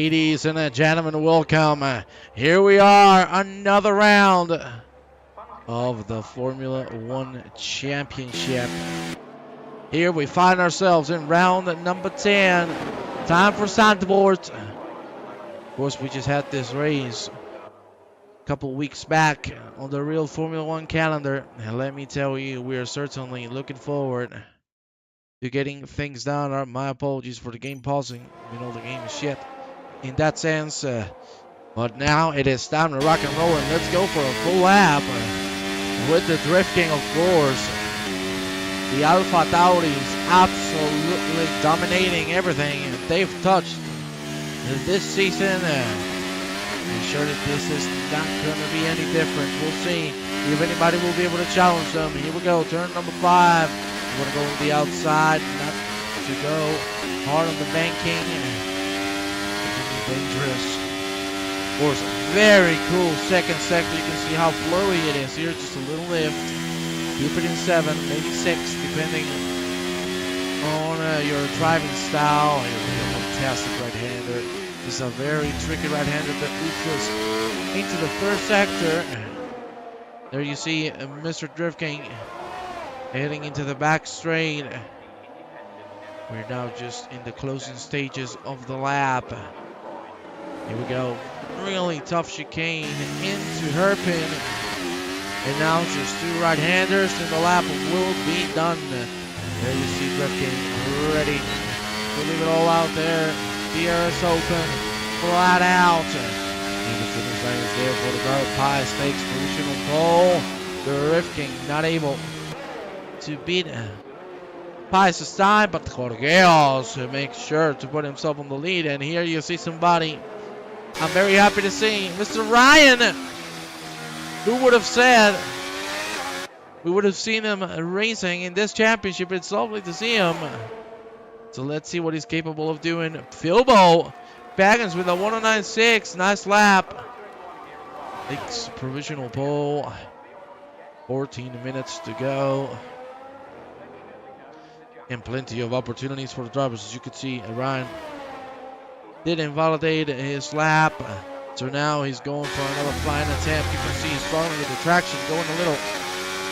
Ladies and gentlemen, welcome. Here we are, another round of the Formula One Championship. Here we find ourselves in round number 10. Time for Zandvoort. Of course, we just had this race a couple weeks back on the real Formula One calendar. And let me tell you, we are certainly looking forward to getting things done. My apologies for the game pausing. You know, the game is shit in that sense. But now it is time to rock and roll, and let's go for a full lap with the drifting, of course. The Alpha Tauris absolutely dominating everything they've touched this season. I'm sure that this is not going to be any different. We'll see if anybody will be able to challenge them. Here we go, turn number 5. We're going to go on the outside, not to go hard on the banking. Dangerous. Of course, very cool second sector. You can see how flowy it is here. Just a little lift. Keep it in 7, maybe 6, depending on your driving style. You're a fantastic right-hander. This is a very tricky right-hander that leads us into the first sector. There you see Mr. Driftking heading into the back straight. We're now just in the closing stages of the lap. Here we go. Really tough chicane into hairpin. And now just 2 right-handers and the lap will be done. There you see Driftking ready to leave it all out there. DRS open, flat out. And the finish line is there for the guard. Pies takes positional pole. Driftking not able to beat Pies this time, but Jorgeos makes sure to put himself on the lead. And here you see somebody I'm very happy to see, Mr. Ryan. Who would have said we would have seen him racing in this championship? It's lovely to see him. So let's see what he's capable of doing. Philbo Baggins with a 109.6. Nice lap. Takes provisional pole. 14 minutes to go. And plenty of opportunities for the drivers. As you can see, Ryan did invalidate his lap. So now he's going for another flying attempt. You can see he's struggling with the traction, going a little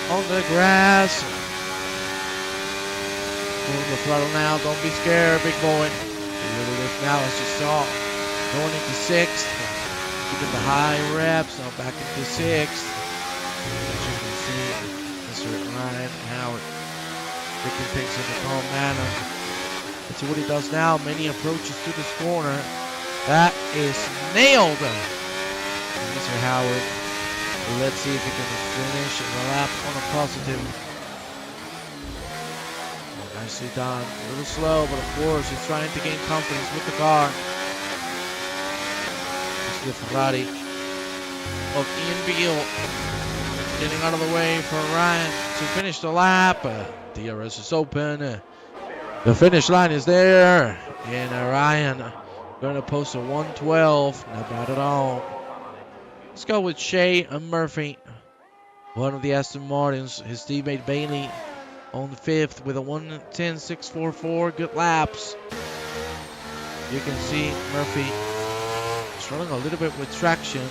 on the grass. Moving the throttle now. Don't be scared, big boy. A little lift now, as you saw. Going into 6th. Keeping the high reps. Now back into 6th. As you can see, Mr. Ryan Howard taking things in a calm manner. Let's see what he does now. Many approaches to this corner. That is nailed. Mr. Howard. Let's see if he can finish the lap on a positive. Nicely done. A little slow, but of course he's trying to gain confidence with the car. This is the Ferrari of Ian Beale. Getting out of the way for Ryan to finish the lap. DRS is open. The finish line is there. And Ryan going to post a 112. Not bad at all. Let's go with Shea Murphy. One of the Aston Martins. His teammate Bailey on 5th with a 110.644. Good laps. You can see Murphy struggling a little bit with traction.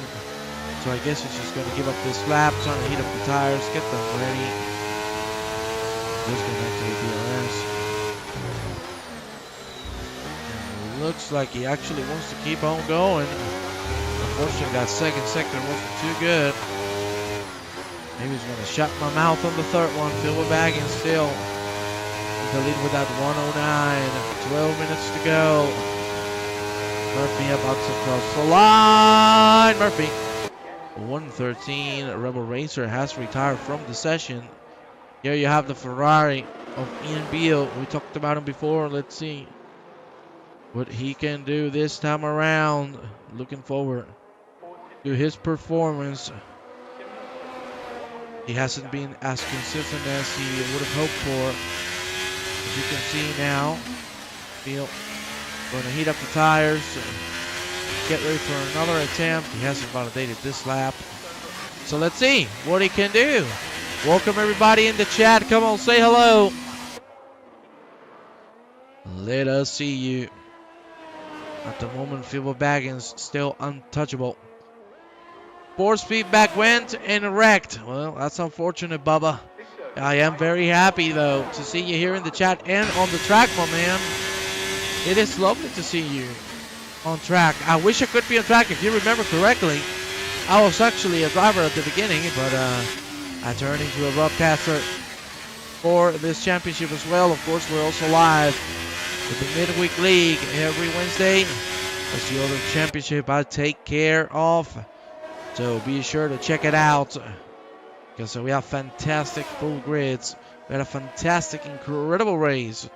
So I guess he's just going to give up this lap. Trying to heat up the tires. Get them ready. Let's go back to the DRS. Looks like he actually wants to keep on going. Unfortunately, that second sector wasn't too good. Maybe he's going to shut my mouth on the third one. Philbo Baggins still in the lead with that 109. 12 minutes to go. Murphy about to cross the line. Murphy. 113. Rebel Racer has retired from the session. Here you have the Ferrari of Ian Beale. We talked about him before. Let's see what he can do this time around. Looking forward to his performance. He hasn't been as consistent as he would have hoped for. As you can see now, Beale going to heat up the tires. Get ready for another attempt. He hasn't validated this lap. So let's see what he can do. Welcome everybody in the chat. Come on, say hello. Let us see you. At the moment, Philbo Baggins still untouchable. 4-speed back went and wrecked. Well, that's unfortunate, Bubba. I am very happy, though, to see you here in the chat and on the track, my man. It is lovely to see you on track. I wish I could be on track. If you remember correctly, I was actually a driver at the beginning, but I turned into a broadcaster for this championship as well. Of course, we're also live with the Midweek League every Wednesday. That's the other championship I take care of. So be sure to check it out, because we have fantastic full grids. We had a fantastic, incredible race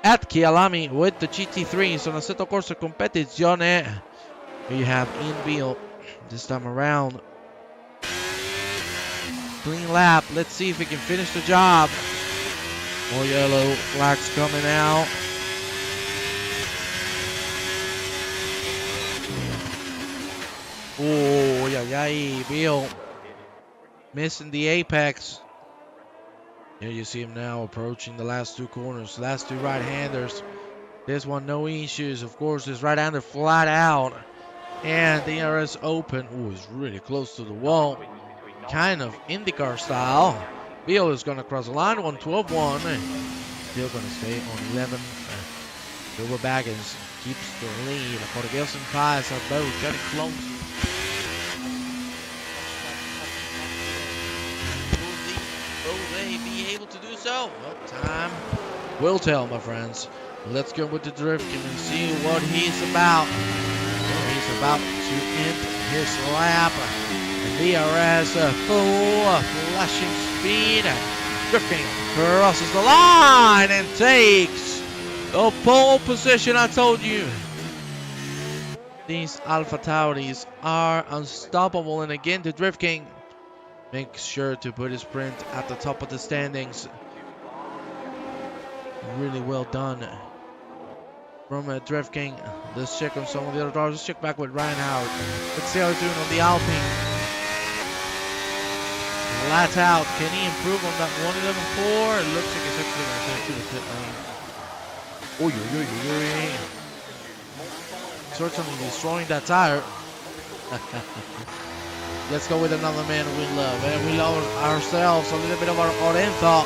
at Kyalami with the GT3s on Assetto Corsa Competizione. Here you have in-wheel this time around. Clean lap. Let's see if we can finish the job. More yellow flags coming out. Oh, yeah, Bill missing the apex. Here you see him now approaching the last two corners, last two right-handers. This one, no issues. Of course, his right-hander flat out. And the DRS open. Oh, he's really close to the wall. Kind of IndyCar style. Bill is going to cross the line, 112.1. Still going to stay on 11. Philbo Baggins keeps the lead. Jorge and Pies are both getting close. Will they be able to do so? Well, time will tell, my friends. Let's go with the drifting and see what he's about. Well, he's about to end his lap. DRS full flashing speed. Drifting crosses the line and takes the pole position. I told you. These Alpha Tauris are unstoppable. And again, the Drift King makes sure to put his sprint at the top of the standings. Really well done from Drift King. Let's check on some of the other drivers. Let's check back with Ryan Howard. Let's see how he's doing on the Alpine. Flat out. Can he improve on that 111.4? It looks like he's actually going to take to the pit lane. Certainly destroying that tire. Let's go with another man we love. And we love ourselves a little bit of our Orenzo.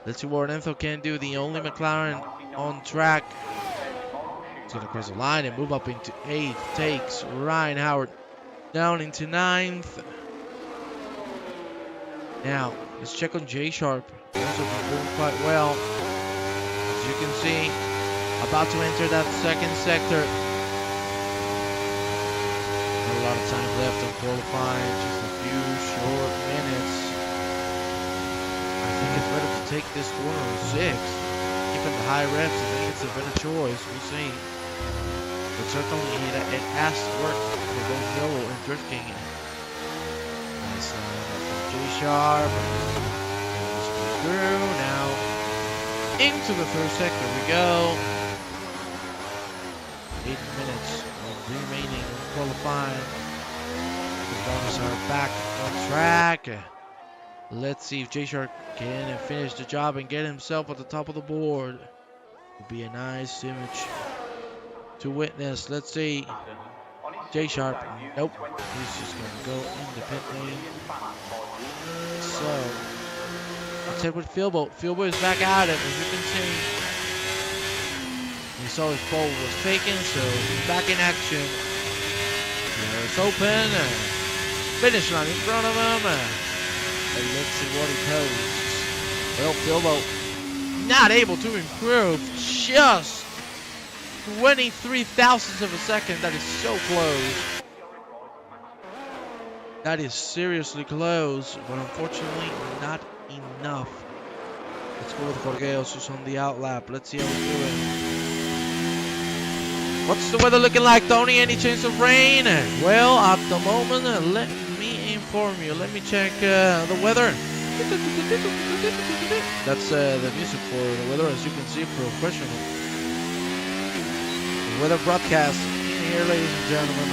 Let's see what Orenzo can do. The only McLaren on track. He's going to cross the line and move up into 8th. Takes Ryan Howard down into 9th. Now, let's check on J Sharp. Also doing quite well. As you can see, about to enter that second sector. Not a lot of time left on qualifying, just a few short minutes. I think it's better to take this corner on 6. Keeping the high reps, I think it's a better choice. We'll see. But certainly it has worked for both Yellow and Drift King. Nice J Sharp. Through now. Into the third sector we go. 8 minutes remaining qualifying. The drivers are back on track. Let's see if J Sharp can finish the job and get himself at the top of the board. Would be a nice image to witness. Let's see. J Sharp. Nope. He's just going to go in the pit lane. So, let's head with Philbo. Philbo is back at it, as you can see. You saw his pole was taken, so he's back in action. It's open. Finish line in front of him. And let's see what he posts. Well, Philbo not able to improve. Just 23 thousandths of a second. That is so close. That is seriously close, but unfortunately not enough. Let's go with Jorge who's on the outlap. Let's see how he's doing. What's the weather looking like, Tony? Any chance of rain? Well, at the moment, let me inform you. Let me check the weather. That's the music for the weather, as you can see, professional. The weather broadcast here, ladies and gentlemen.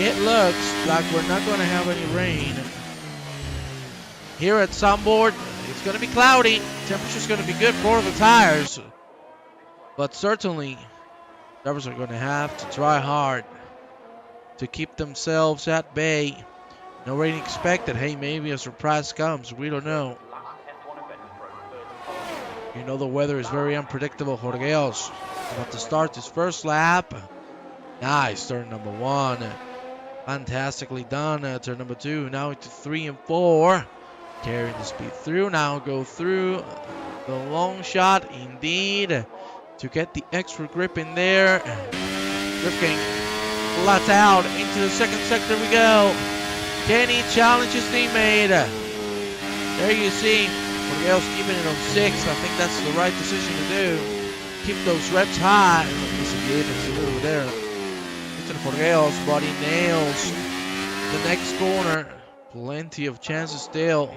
It looks like we're not going to have any rain. Here at Zandvoort, it's going to be cloudy. Temperature's going to be good for the tires. But certainly, Drivers are going to have to try hard to keep themselves at bay. No rain expected. Hey, maybe a surprise comes. We don't know. You know the weather is very unpredictable. Jorgeos about to start his first lap. Nice, turn number 1. Fantastically done. Turn number 2. Now into 3 and 4. Carrying the speed through. Now go through the long shot. Indeed. To get the extra grip in there. Drifting. Flat out. Into the second sector we go. Kenny challenges teammate. There you see. Jorgeos keeping it on 6. I think that's the right decision to do. Keep those reps high. It's a little there. Jorgeos, body nails the next corner. Plenty of chances still.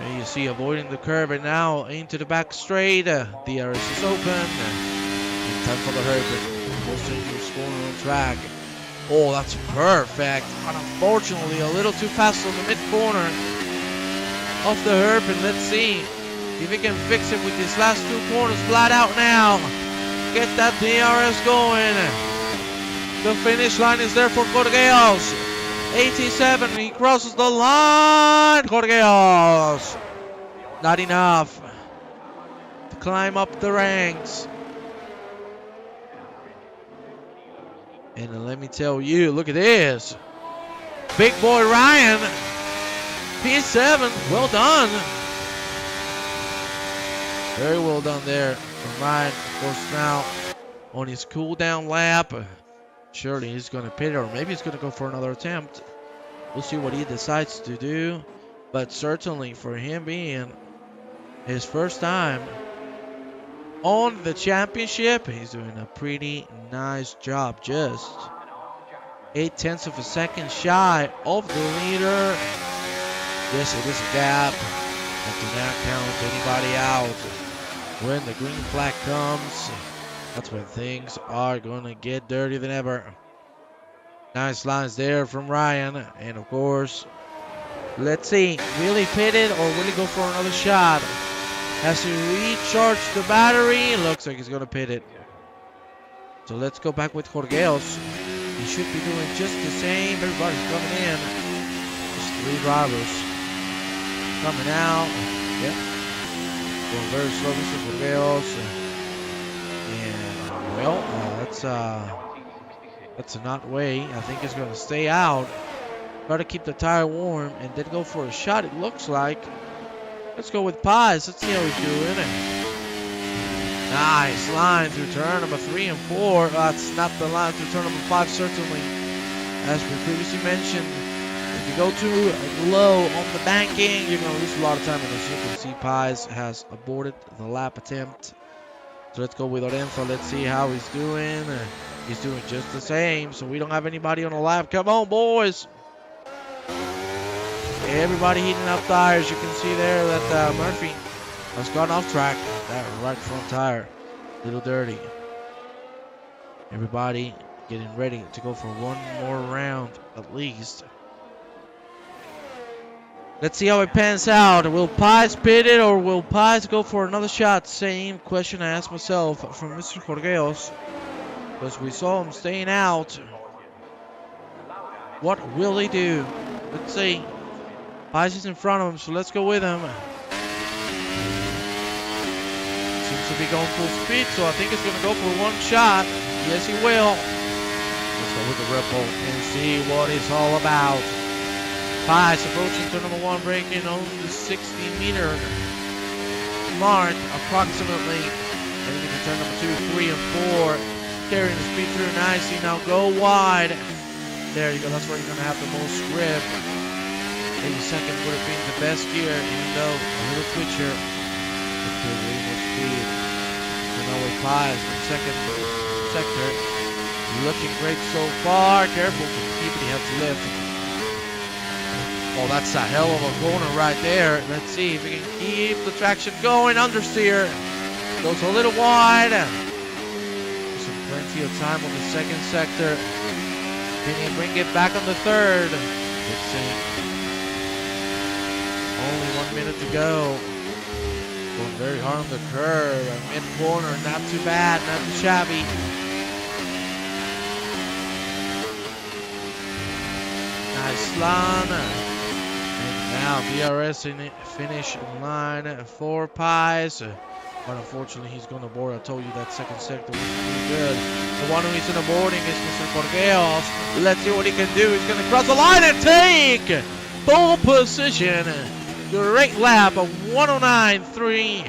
There you see, avoiding the curve, and now into the back straight. DRS is open. In time for the hairpin. Most dangerous corner on track. Oh, that's perfect. But unfortunately, a little too fast on the mid corner of the hairpin. Let's see if he can fix it with these last 2 corners. Flat out now. Get that DRS going. The finish line is there for Jorgeos. 87, he crosses the line. Jorgeos. Not enough to climb up the ranks. And let me tell you, look at this. Big boy Ryan. P7, well done. Very well done there from Ryan. Of course, now on his cool down lap. Surely he's going to pit it, or maybe he's going to go for another attempt. We'll see what he decides to do. But certainly for him being his first time on the championship, he's doing a pretty nice job. Just 0.8 of a second shy of the leader. Yes, it is a gap. That do not count anybody out. When the green flag comes, that's when things are going to get dirtier than ever. Nice lines there from Ryan. And of course, let's see. Will he pit it, or will he go for another shot? Has he recharged the battery? Looks like he's going to pit it. So let's go back with Jorgeos. He should be doing just the same. Everybody's coming in. Just 3 drivers coming out. Yep. Going very slow, Mr. Jorgeos. And, well, that's a not way. I think he's going to stay out. Try to keep the tire warm and then go for a shot, it looks like. Let's go with Paz. Let's see how he's doing. Nice line through turn number 3 and 4. That's not the line through turn number 5, certainly. As we previously mentioned, if you go too low on the banking, you're going to lose a lot of time. And as you can see, Paz has aborted the lap attempt. So let's go with Lorenzo. Let's see how he's doing. He's doing just the same. So we don't have anybody on the lap. Come on, boys. Everybody heating up tires. You can see there that Murphy has gone off track. That right front tire, a little dirty. Everybody getting ready to go for one more round at least. Let's see how it pans out. Will Pies pit it, or will Pies go for another shot? Same question I asked myself from Mr. Jorgeos, because we saw him staying out. What will he do? Let's see. Pies is in front of him, so let's go with him. Seems to be going full speed, so I think he's going to go for one shot. Yes, he will. Let's go with the ripple and see what it's all about. Pies approaching turn number 1, breaking on the 60-meter mark approximately. Heading into turn number 2, 3, and 4. Carrying the speed through nicely. Now go wide. There you go. That's where you're going to have the most grip. 82nd would have been the best gear, even though a little twitcher. With way more speed. So now with Pies in second sector. Looking great so far. Careful to keep it. He has to lift. Oh, that's a hell of a corner right there. Let's see if we can keep the traction going. Understeer. Goes a little wide. Some plenty of time on the second sector. Can he bring it back on the third? Let's see. Only 1 minute to go. Going very hard on the curve. Mid corner, not too bad, not too shabby. Nice line. And now DRS in it, finish line for Pies. But unfortunately, he's going to board. I told you that second sector was pretty good. The one who is in the boarding is Mr. Borgeos. Let's see what he can do. He's going to cross the line and take pole position. Great lap of 109.3.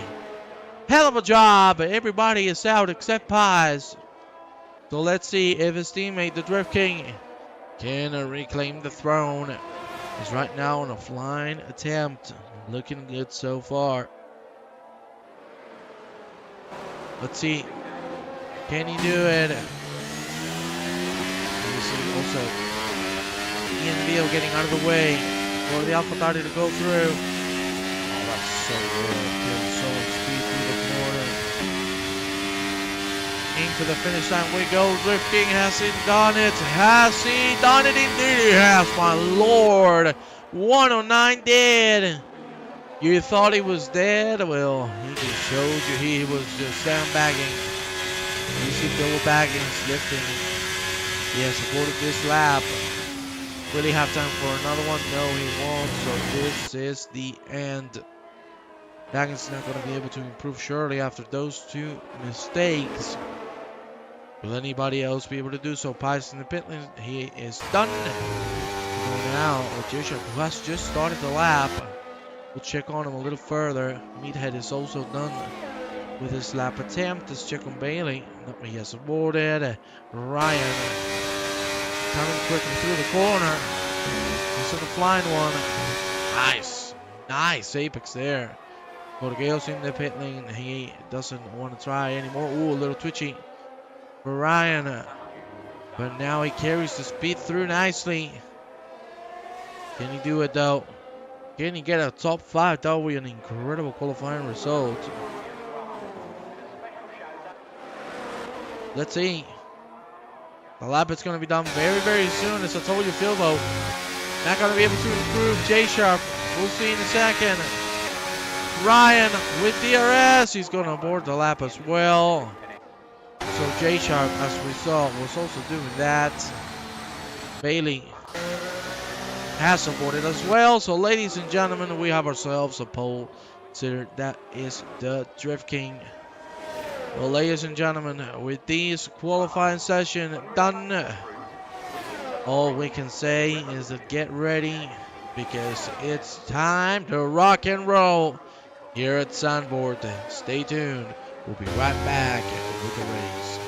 Hell of a job. Everybody is out except Pies. So let's see if his teammate, the Drift King, can reclaim the throne. He's right now on a flying attempt. Looking good so far. Let's see. Can he do it? Let me see. Also, Ian Veal getting out of the way for the AlphaTauri to go through. Oh, that's so good. Getting so much speed through the corner. Into the finish line we go. Drift King, has he done it? Has he done it? Indeed he has, my lord. 109 dead. You thought he was dead? Well, he just showed you he was just sandbagging. You see Bill Baggins lifting. He has supported this lap. Will he have time for another one? No, he won't. So this is the end. Baggins is not going to be able to improve surely after those two mistakes. Will anybody else be able to do so? Pies in the pit lane. He is done. Going now, Ojisha, who has just started the lap. We'll check on him a little further. Meathead is also done with his lap attempt. Let's check on Bailey. No, he has aborted. Ryan coming quickly through the corner. He's on the flying one. Nice. Nice apex there. Borgeos in the pit lane. He doesn't want to try anymore. Ooh, a little twitchy for Ryan. But now he carries the speed through nicely. Can he do it though? Can he get a top 5? That would be an incredible qualifying result. Let's see. The lap is going to be done very, very soon. As I told you, Philbo, not going to be able to improve J-Sharp. We'll see in a second. Ryan with DRS. He's going to board the lap as well. So J-Sharp, as we saw, was also doing that. Bailey has supported as well. So ladies and gentlemen, we have ourselves a pole sitter. That is the Drift King. Well, ladies and gentlemen, with this qualifying session done, all we can say is that get ready, because it's time to rock and roll here at Zandvoort. Stay tuned. We'll be right back with the race.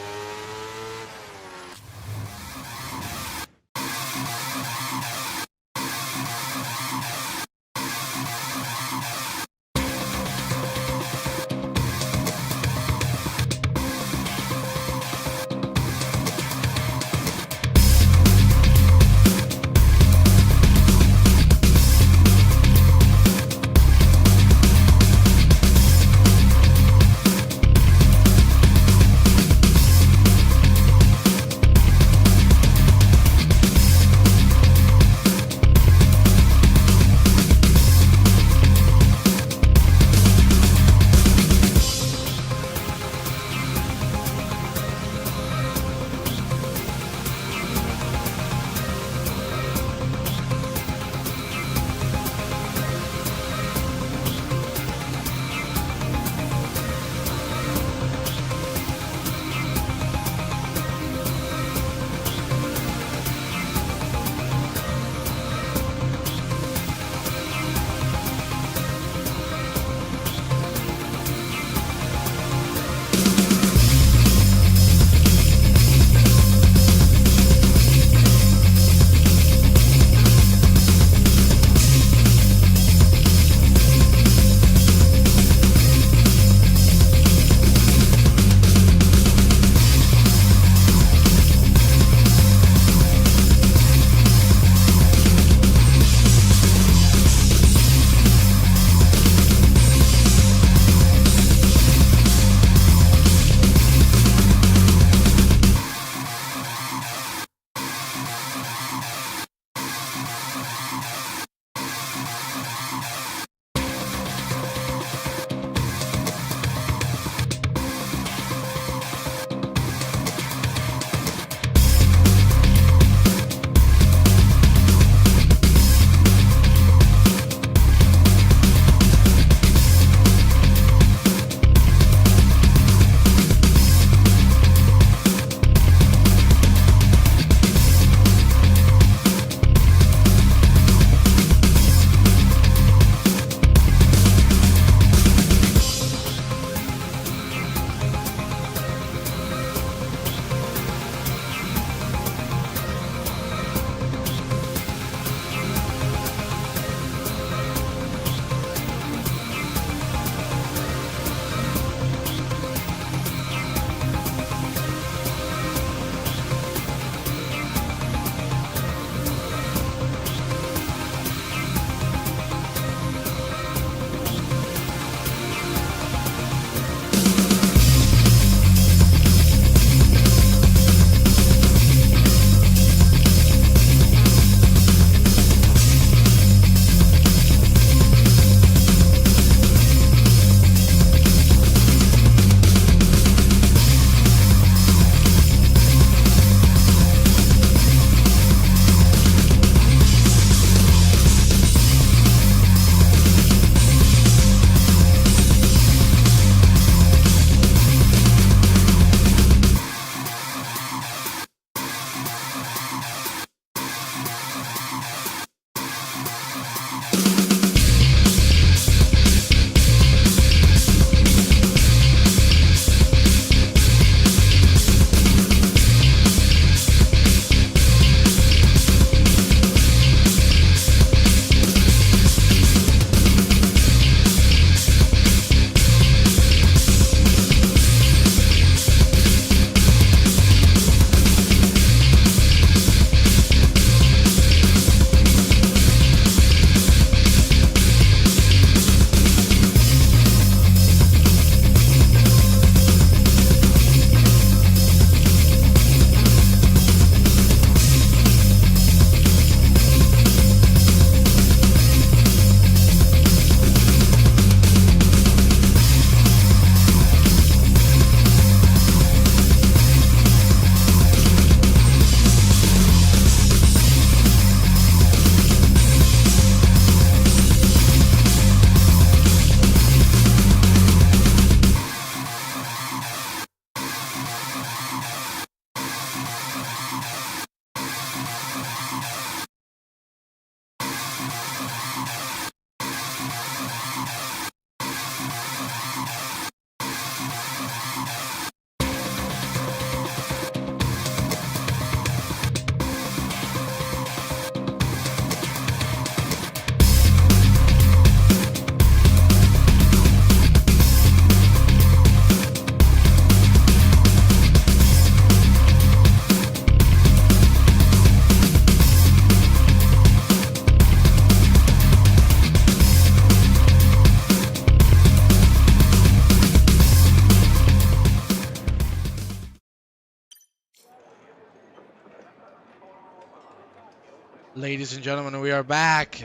Ladies and gentlemen, we are back.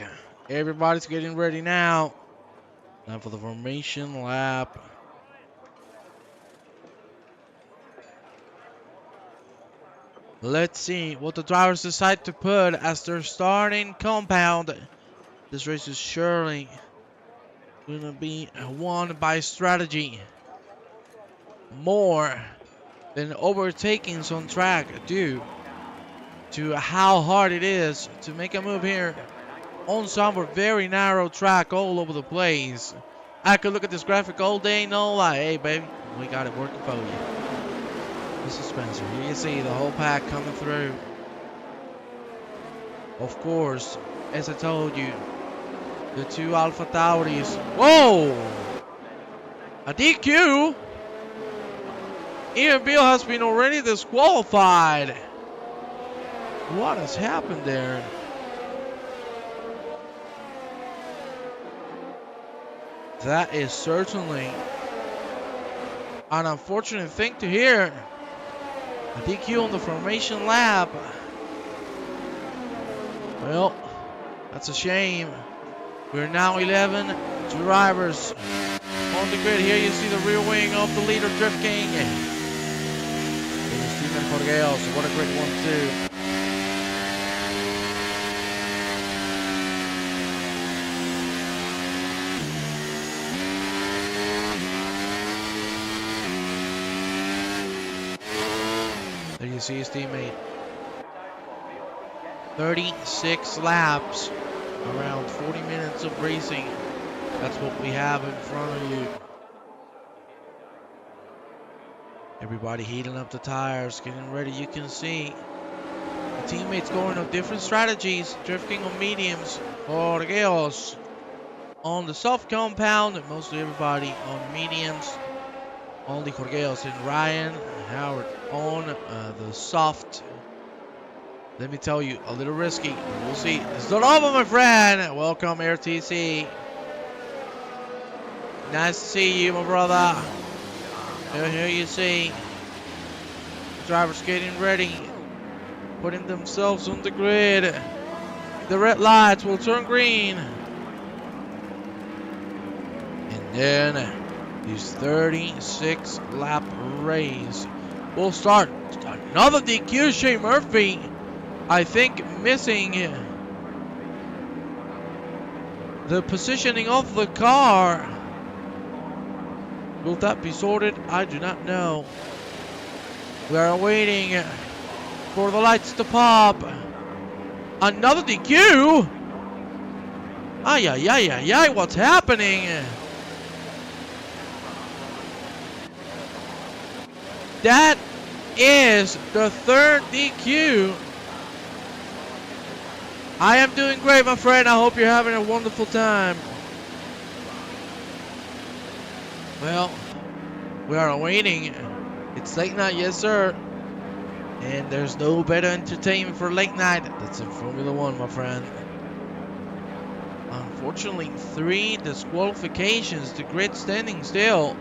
Everybody's getting ready now. Time for the formation lap. Let's see what the drivers decide to put as their starting compound. This race is surely gonna be won by strategy more than overtakings on track due to how hard it is to make a move here on Zandvoort. Very narrow track all over the place. I could look at this graphic all day, no lie. Hey, baby, we got it working for you. This is Spencer. Here you see the whole pack coming through. Of course, as I told you, the two Alpha Tauris. Whoa! A DQ? Ian Beale has been already disqualified. What has happened there? That is certainly an unfortunate thing to hear. A DQ on the formation lap. Well, that's a shame. We're now 11 drivers on the grid. Here you see the rear wing of the leader, Drift King. And his teammate Jorge, so what a great one too. There you see his teammate. 36 laps, around 40 minutes of racing. That's what we have in front of you. Everybody heating up the tires, getting ready. You can see the teammates going on different strategies. Drifting on mediums, Jorgeos on the soft compound, mostly everybody on mediums. Only Jorgeos and Ryan Howard on the soft. Let me tell you, a little risky. We'll see. It's not over, my friend. Welcome, RTC. Nice to see you, my brother. Here you see the drivers getting ready, putting themselves on the grid. The red lights will turn green. And then this 36 lap race will start. Another DQ, Shane Murphy. I think missing the positioning of the car. Will that be sorted? I do not know. We are waiting for the lights to pop. Another DQ? Ay, ay, ay, ay, ay, what's happening? That is the third DQ. I am doing great, my friend. I hope you're having a wonderful time. Well, we are waiting. It's late night, yes, sir. And there's no better entertainment for late night. That's in Formula One, my friend. Unfortunately, 3 disqualifications. The grid standing still.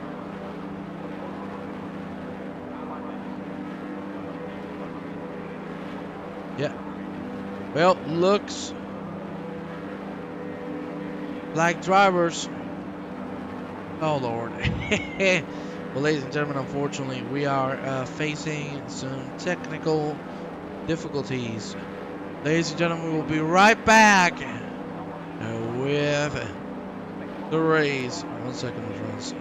Yeah. Well, looks like drivers. Oh, Lord. Well, ladies and gentlemen, unfortunately, we are facing some technical difficulties. Ladies and gentlemen, we'll be right back with the race. 1 second, my friends.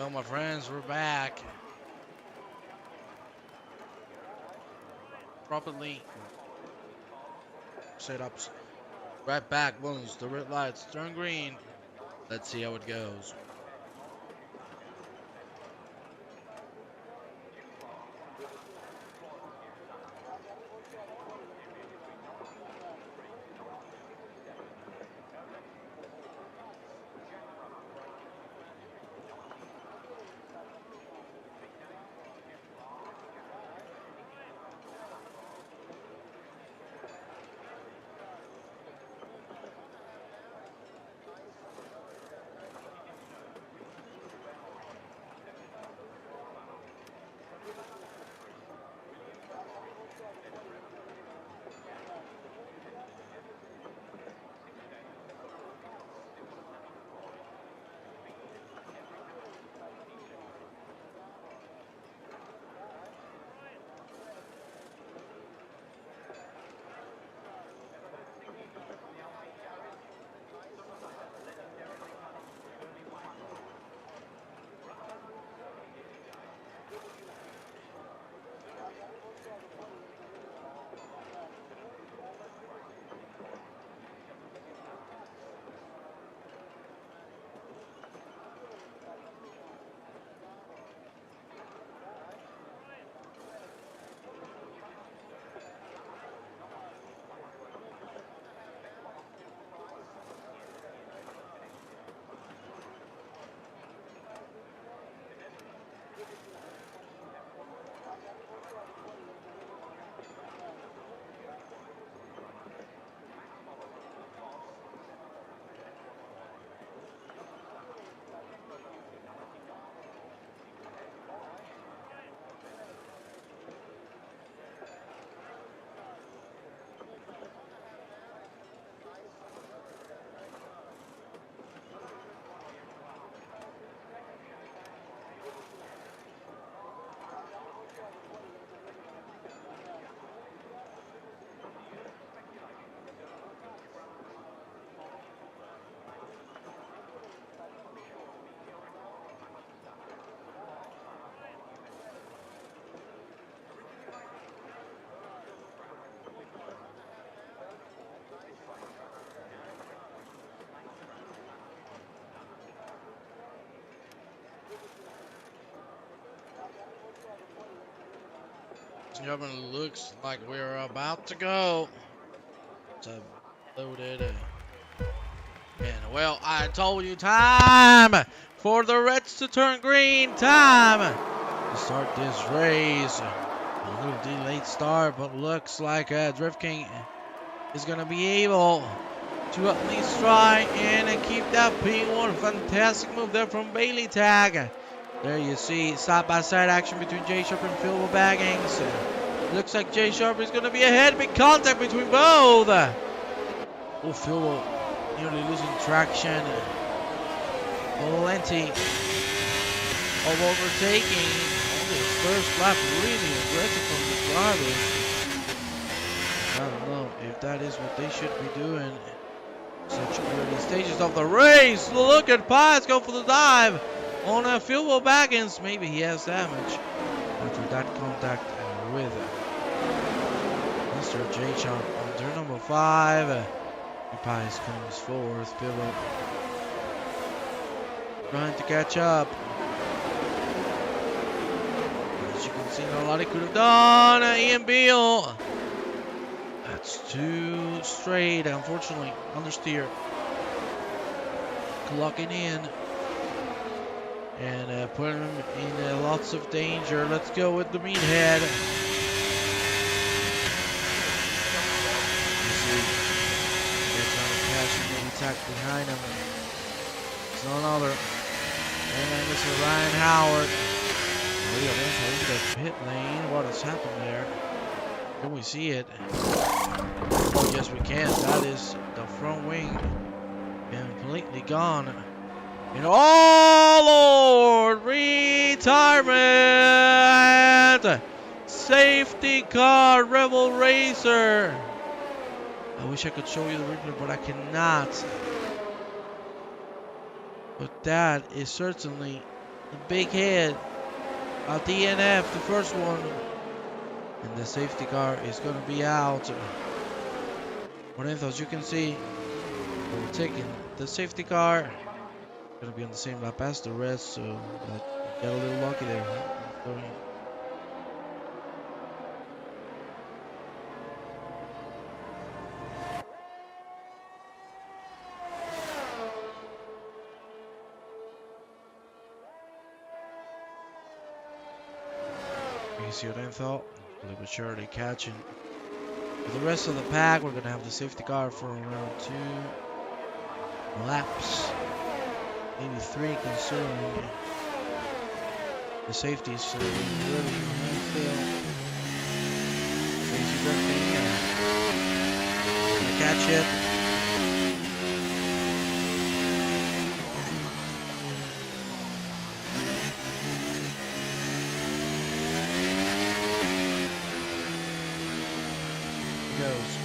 Well, my friends, we're back. Properly setups. Right back once the red lights turn green. Let's see how it goes. Gentlemen, looks like we're about to go. It's loaded. And well, I told you, time for the Reds to turn green. Time to start this race. A little delayed start, but looks like Drift King is going to be able to at least try and keep that P1. Fantastic move there from Bailey Tag. There you see side-by-side action between Jay Sharp and Phil Baggings. Looks like Jay Sharp is going to be ahead. Big contact between both. Oh, Phil nearly losing traction. Plenty of overtaking. On this first lap, really aggressive from the drivers. I don't know if that is what they should be doing. Such early stages of the race. Look at Pies go for the dive on a Phil Baggins. Maybe he has damage after that contact with Mr. J Chomp on turn number 5. Pies comes fourth. Philip trying to catch up. As you can see, not a lot he could have done. Ian Beale. That's too straight, unfortunately. Understeer. Clocking in. And putting him in lots of danger. Let's go with the meathead. Attack behind him. It's none other. And this is Ryan Howard. We are entering the pit lane. What has happened there? Can we see it? Oh, yes, we can. That is the front wing. Completely gone. And oh, Lord! Retirement! Safety car, Rebel Racer. I wish I could show you the replay, but I cannot. But that is certainly The big hit. A DNF, the first one. And the safety car is going to be out. Lorenzo, as you can see, overtaking the safety car. Going to be on the same lap as the rest, so got a little lucky there. Sorry. You see Lorenzo, little bit surely catching. For the rest of the pack, we're going to have the safety car for around 2 laps. Maybe 3 considering the safety's really Crazy drifting. Gonna catch it. Goes.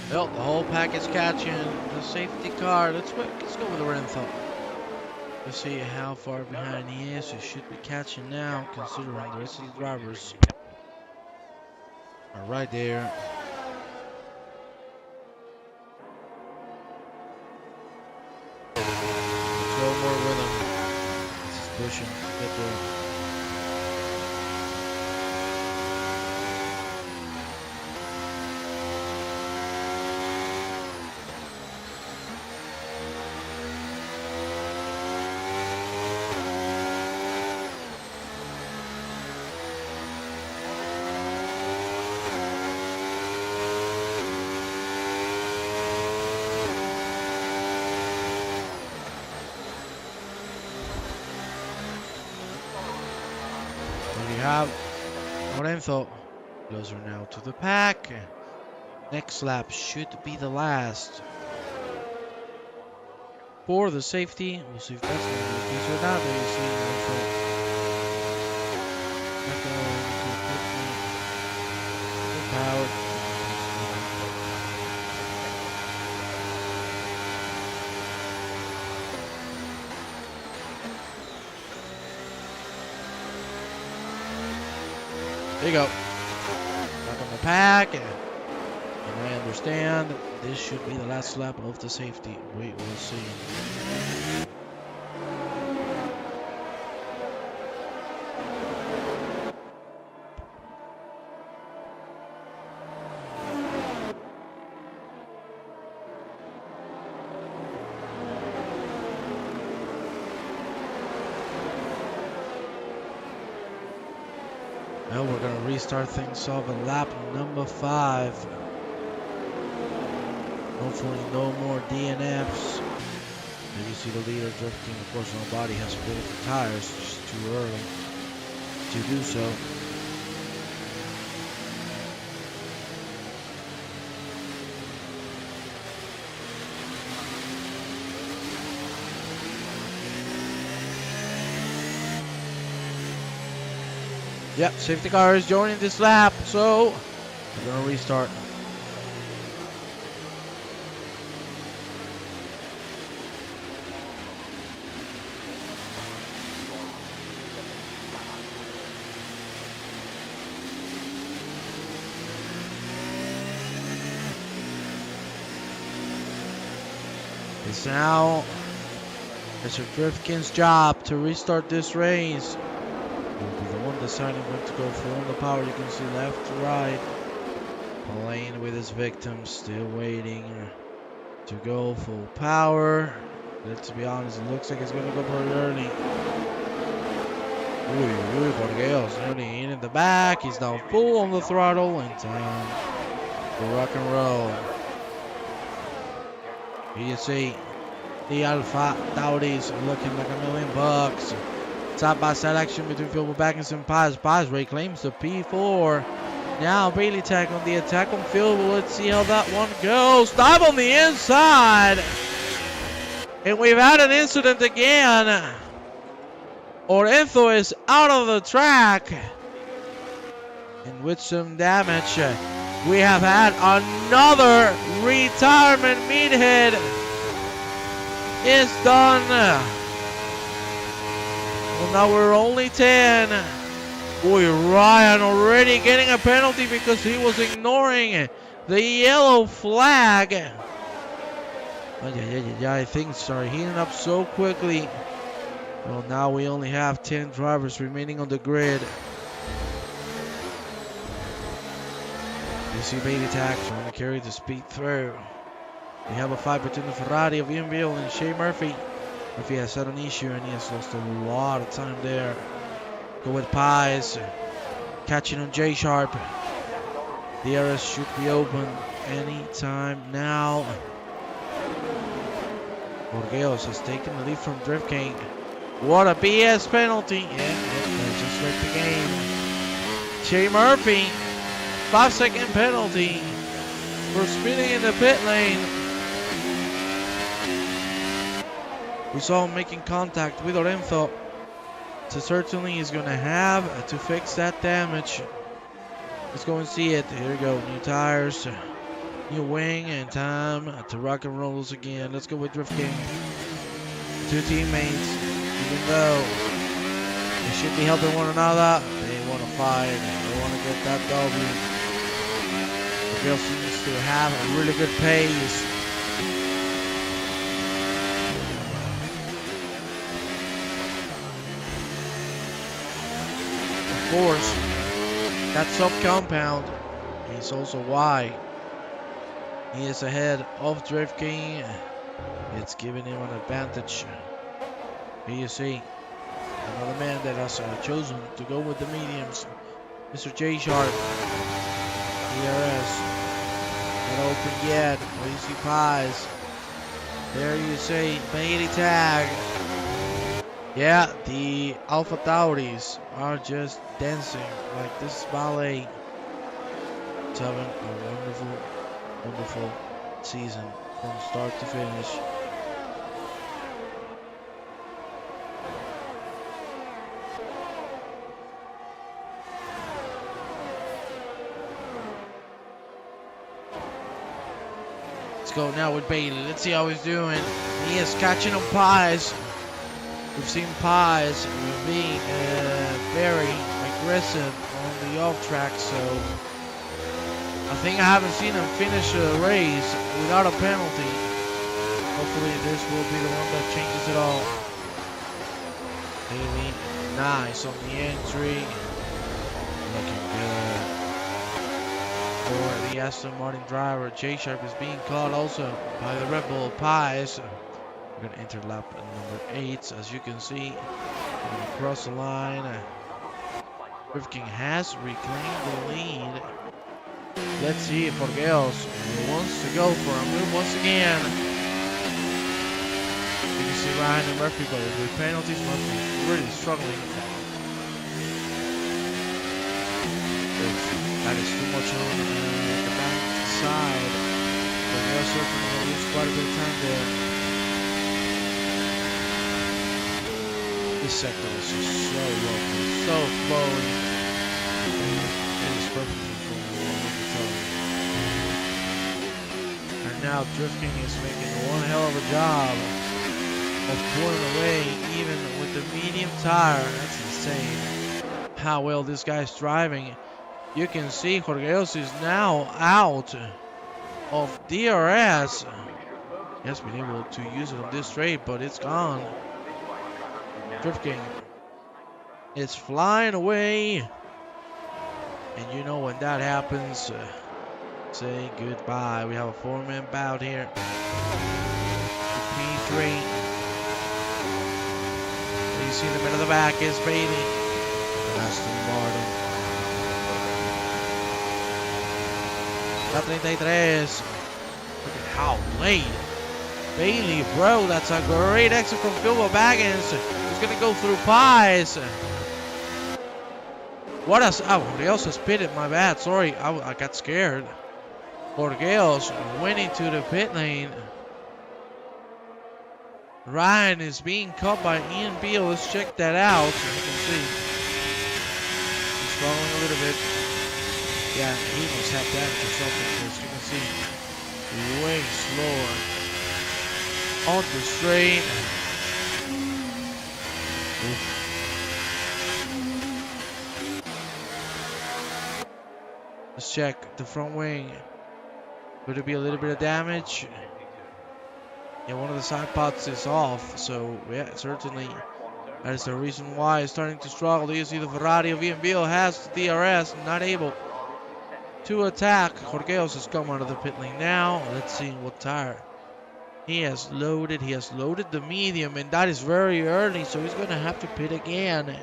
Well, the whole pack is catching the safety car. Let's go with Lorenzo. Let's see how far behind he is. He should be catching now, considering the rest of the drivers are right there. Let's go more with him. This is pushing to get there. We have Lorenzo closer now to the pack. Next lap should be the last for the safety. We'll see if that's going to be the case or not. There you see Lorenzo. Not going too quickly. Good power. There you go. Back on the pack. And I understand this should be the last lap of the safety. We will see. Well, we're going to restart things off at lap number 5. Hopefully no more DNFs. And you see the leader drifting. Of course, nobody has pulled the tires. It's just too early to do so. Yep, safety car is joining this lap, so we're going to restart. It's now Mr. Driftkin's job to restart this race. Will be the one deciding when to go for all the power. You can see left to right. Playing with his victims, still waiting to go full power. Let's be honest, it looks like it's gonna go pretty early. Uy, por Dios, nearly in the back. He's now full on the throttle and time to rock and roll. Here you see the Alpha Tauris looking like $1,000,000. Side-by-side action between Philip Backins and Paz. Paz reclaims the P4. Now Bailey Tag on the attack on field. Well, let's see how that one goes. Dive on the inside. And we've had an incident again. Orenzo is out of the track. And with some damage, we have had another retirement meathead. It's done. Well, now we're only 10. Boy, Ryan already getting a penalty because he was ignoring the yellow flag. Things are heating up so quickly. Well, now we only have 10 drivers remaining on the grid. You see Bailey Tag trying to carry the speed through. We have a fight between the Ferrari of Ian Beale and Shea Murphy. Murphy has had an issue and he has lost a lot of time there. Go with Pies. Catching on J Sharp. The RS should be open anytime now. Borgeos has taken the lead from Drift King. What a BS penalty. Yeah, just like the game. Shea Murphy. 5-second penalty for speeding in the pit lane. We saw him making contact with Orenzo. So certainly he's going to have to fix that damage. Let's go and see it. Here we go. New tires, new wing, and time to rock and roll again. Let's go with Drift King. Two teammates, even though they should be helping one another, they want to fight. They want to get that W. The girl seems to have a really good pace. Of course, that sub-compound is also why he is ahead of Drift King. It's giving him an advantage. Here you see another man that has chosen to go with the mediums. Mr. J Sharp. DRS. Not open yet. Where you see Pies. There you see Bailey Tag. Yeah, the Alpha Tauris are just dancing like this ballet. It's having a wonderful, wonderful season from start to finish. Let's go now with Bailey. Let's see how he's doing. He is catching on Pies. We've seen Pies being very aggressive on the off track, so I think I haven't seen him finish a race without a penalty. Hopefully this will be the one that changes it all. Bailey, nice on the entry. Looking good. For the Aston Martin driver, J Sharp is being caught also by the Red Bull Pies. We're going to enter lap number 8, as you can see. We're going to cross the line. Drift King has reclaimed the lead. Let's see if Borgeos wants to go for a move once again. You can see Ryan and Murphy, but with penalties, Murphy really struggling. That is too much on the back side. Borgeos certainly will lose quite a bit of time there. This sector is just so lovely, so flowy. It is perfect for me. And now Drift King is making one hell of a job of pulling away, even with the medium tire. That's insane. How well this guy's driving. You can see Jorgeos is now out of DRS. He has been able to use it on this straight, but it's gone. Drift King is flying away, and you know when that happens, say goodbye. We have a 4-man bout here. P3. You see in the middle of the back is Bailey. Aston Martin. La 33. Look at how late. Bailey, bro, that's a great exit from Phil Baggins. He's going to go through Pies. What else? Oh, Jorgeos has pitted. My bad. Sorry, I got scared. Jorgeos went into the pit lane. Ryan is being caught by Ian Beale. Let's check that out. So you can see. He's struggling a little bit. Yeah, he must have damage or something because you can see way slower on the straight. Oof. Let's check the front wing. Could it be a little bit of damage? Yeah, one of the side pods is off, so yeah, certainly that is the reason why it's starting to struggle. You see the Ferrari of Ian Beale has the DRS, not able to attack. Jorgeos has come out of the pit lane now. Let's see what tire he has loaded. He has loaded the medium, and that is very early, so he's going to have to pit again.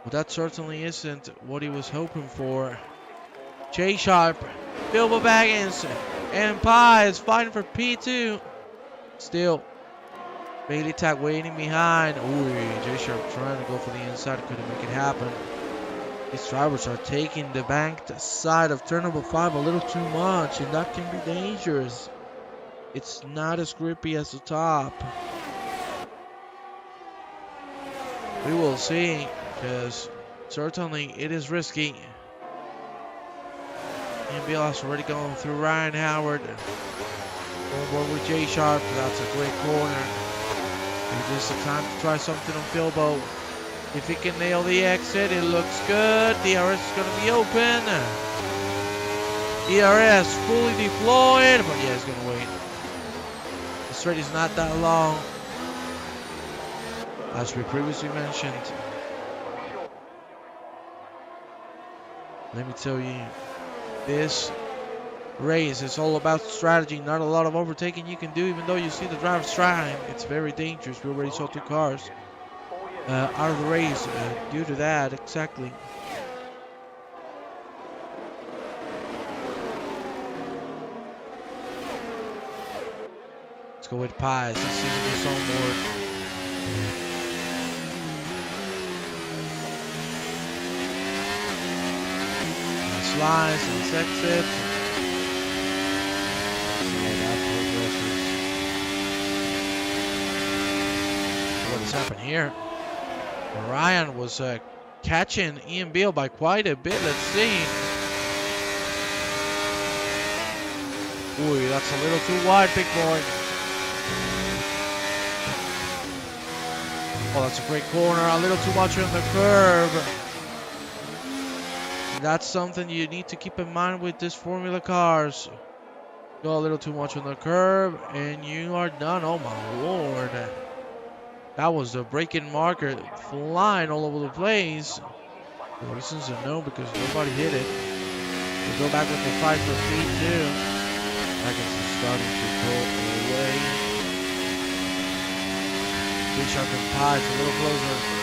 But that certainly isn't what he was hoping for. Jay Sharp, Bilbo Baggins, and Pye is fighting for P2. Still, Bailey Tag waiting behind. Ooh, Jay Sharp trying to go for the inside, couldn't make it happen. These drivers are taking the banked side of turn number 5 a little too much, and that can be dangerous. It's not as grippy as the top. We will see, because certainly it is risky. And Beale's already going through Ryan Howard. On board with Jay Sharp. That's a great corner. Maybe this is the time to try something on Bilbo. If he can nail the exit, it looks good. DRS is going to be open. DRS fully deployed. But yeah, he's going to wait. The straight is not that long, as we previously mentioned. Let me tell you, this race is all about strategy, not a lot of overtaking you can do, even though you see the drivers trying. It's very dangerous. We already saw 2 cars out of the race due to that. Exactly. Let's go with Pies. He's seeing this on board. Slides and exit. What has happened here? Ryan was catching Ian Beale by quite a bit. Let's see. Ooh, that's a little too wide, big boy. Oh, that's a great corner. A little too much on the curve. That's something you need to keep in mind with this Formula cars. Go a little too much on the curb, and you are done. Oh my lord. That was the braking marker flying all over the place. The reasons are no, because nobody hit it. We'll go back with the fight for P2. I guess it's starting to pull away. Bishop and Pies a little closer.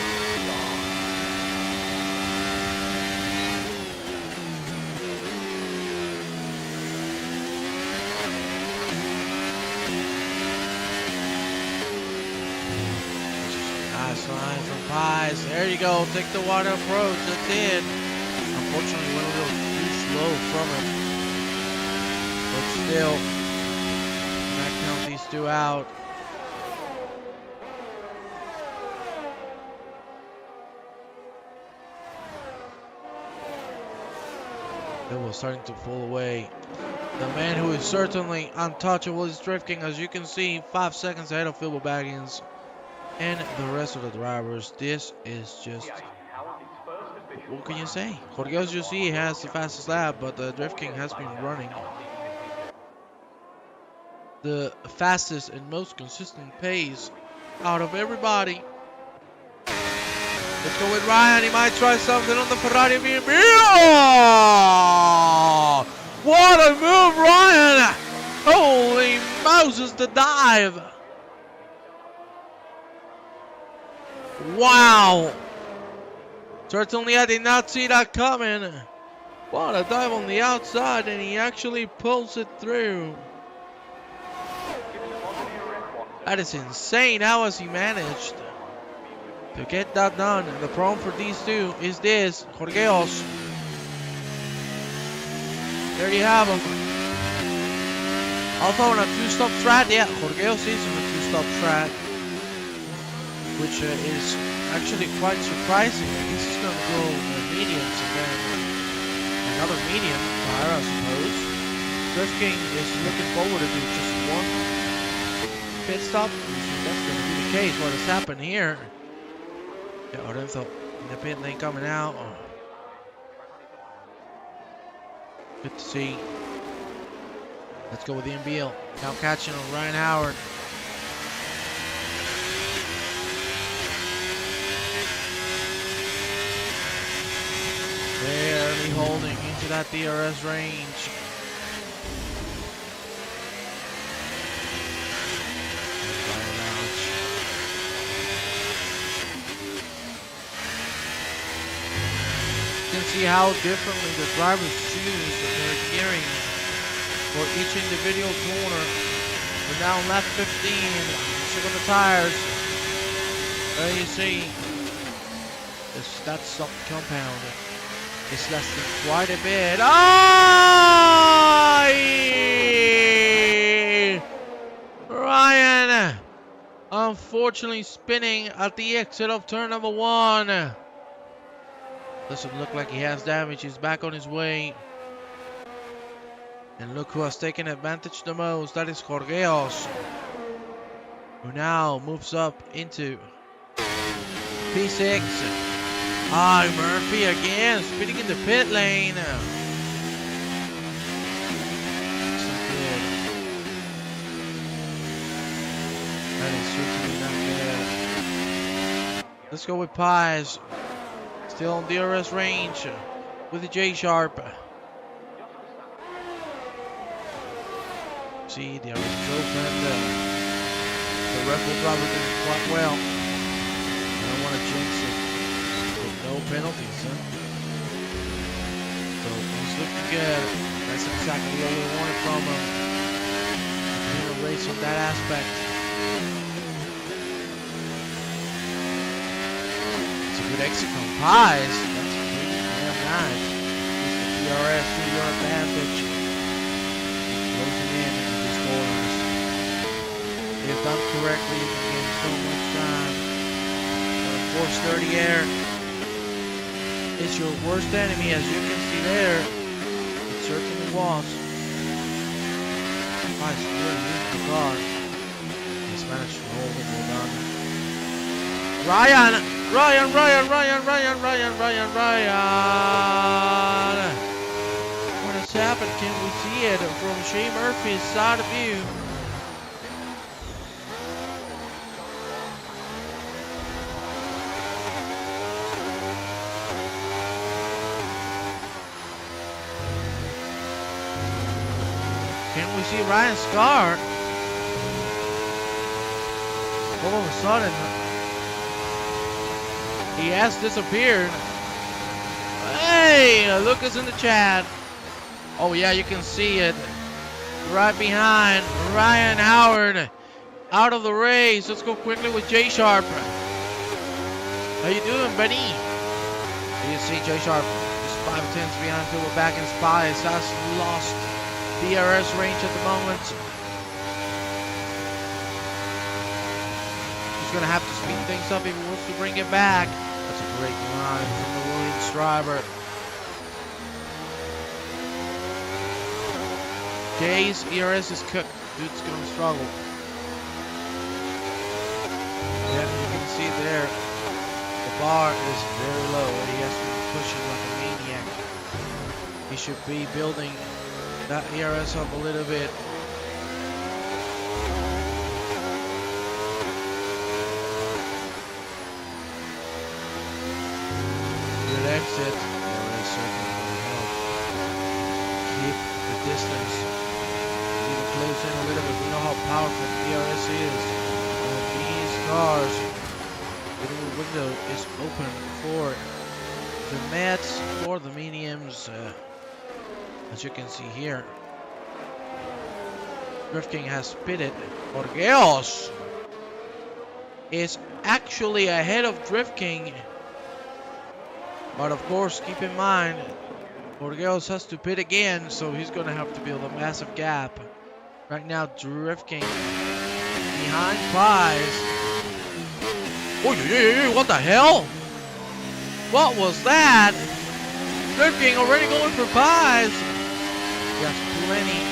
Line from Pies. There you go. Take the water approach. That's it. Unfortunately, went a little too slow from him. But still, not count these 2 out. It was starting to pull away. The man who is certainly untouchable is drifting, as you can see, 5 seconds ahead of Bilbo Baggins and the rest of the drivers. This is just, what can you say? Jorgeos, you see, has the fastest lap, but the Drift King has been running the fastest and most consistent pace out of everybody. Let's go with Ryan. He might try something on the Ferrari B&B. Oh! What a move, Ryan! Holy Moses, the dive! Wow! Certainly I did not see that coming. What a dive on the outside, and he actually pulls it through. That is insane. How has he managed? to get that done. The problem for these two is this. Jorgeos. There you have them. Alpha on a two-stop strat. Yeah, Jorgeos is on a two-stop strat, which is actually quite surprising. This is going to go mediums and then another medium tire, I suppose. Drift King is looking forward to just one pit stop. That's going to be the case. What has happened here? Yeah, Orenzo in the pit lane coming out. Oh. Good to see. Let's go with the NBL. Now catching on Ryan Howard. Barely holding into that DRS range. You can see how differently the drivers choose their gearing for each individual corner. We're now on lap 15. Check on the tires. There you see. That's something compound. It's less than quite a bit. Oh! Ryan! Unfortunately spinning at the exit of turn number 1. Doesn't look like he has damage. He's back on his way. And look who has taken advantage the most. That is Jorgeos, who now moves up into P6. Murphy again, spinning in the pit lane. So good. That is certainly not good. Let's go with Pies. Still on DRS range with the J Sharp. See, the orange open. The ref will probably do quite well. I don't want to jinx it. With no penalties, huh? So he's looking good. That's exactly what we wanted from him. Clean a race on that aspect. It's a good exit from Pies. That's pretty damn nice. Just the DRS to your advantage. Closing in these corners. If done correctly, you can gain so much time. Force 30 air is your worst enemy, as you can see there. It certainly was. Nice, really used the car. He's managed to hold it well done. Ryan! What has happened? Can we see it from Shea Murphy's side of view? Can we see Ryan's car? All of a sudden, he has disappeared. Hey, Lucas in the chat. Oh yeah, you can see it. Right behind Ryan Howard. Out of the race. Let's go quickly with J Sharp. How you doing, buddy? You see J Sharp is 5/10 behind Philip back in Spies. Has lost DRS range at the moment. He's gonna have to speed things up if he wants to bring it back. That's a great line from the Williams driver. Jay's ERS is cooked. Dude's gonna struggle. Yeah, you can see there, the bar is very low. He has to be pushing like a maniac. He should be building that ERS up a little bit. Good exit. ERS certainly will help keep the distance. Even close in a little bit. We know how powerful ERS is. And these cars, the little window is open for the mats, for the mediums. As you can see here, Drift King has pitted. Jorgeos is actually ahead of Drift King. But of course, keep in mind, Borgeos has to pit again, so he's going to have to build a massive gap. Right now, Drift King behind Pies. Oh, what the hell? What was that? Drift King already going for Pies. He has plenty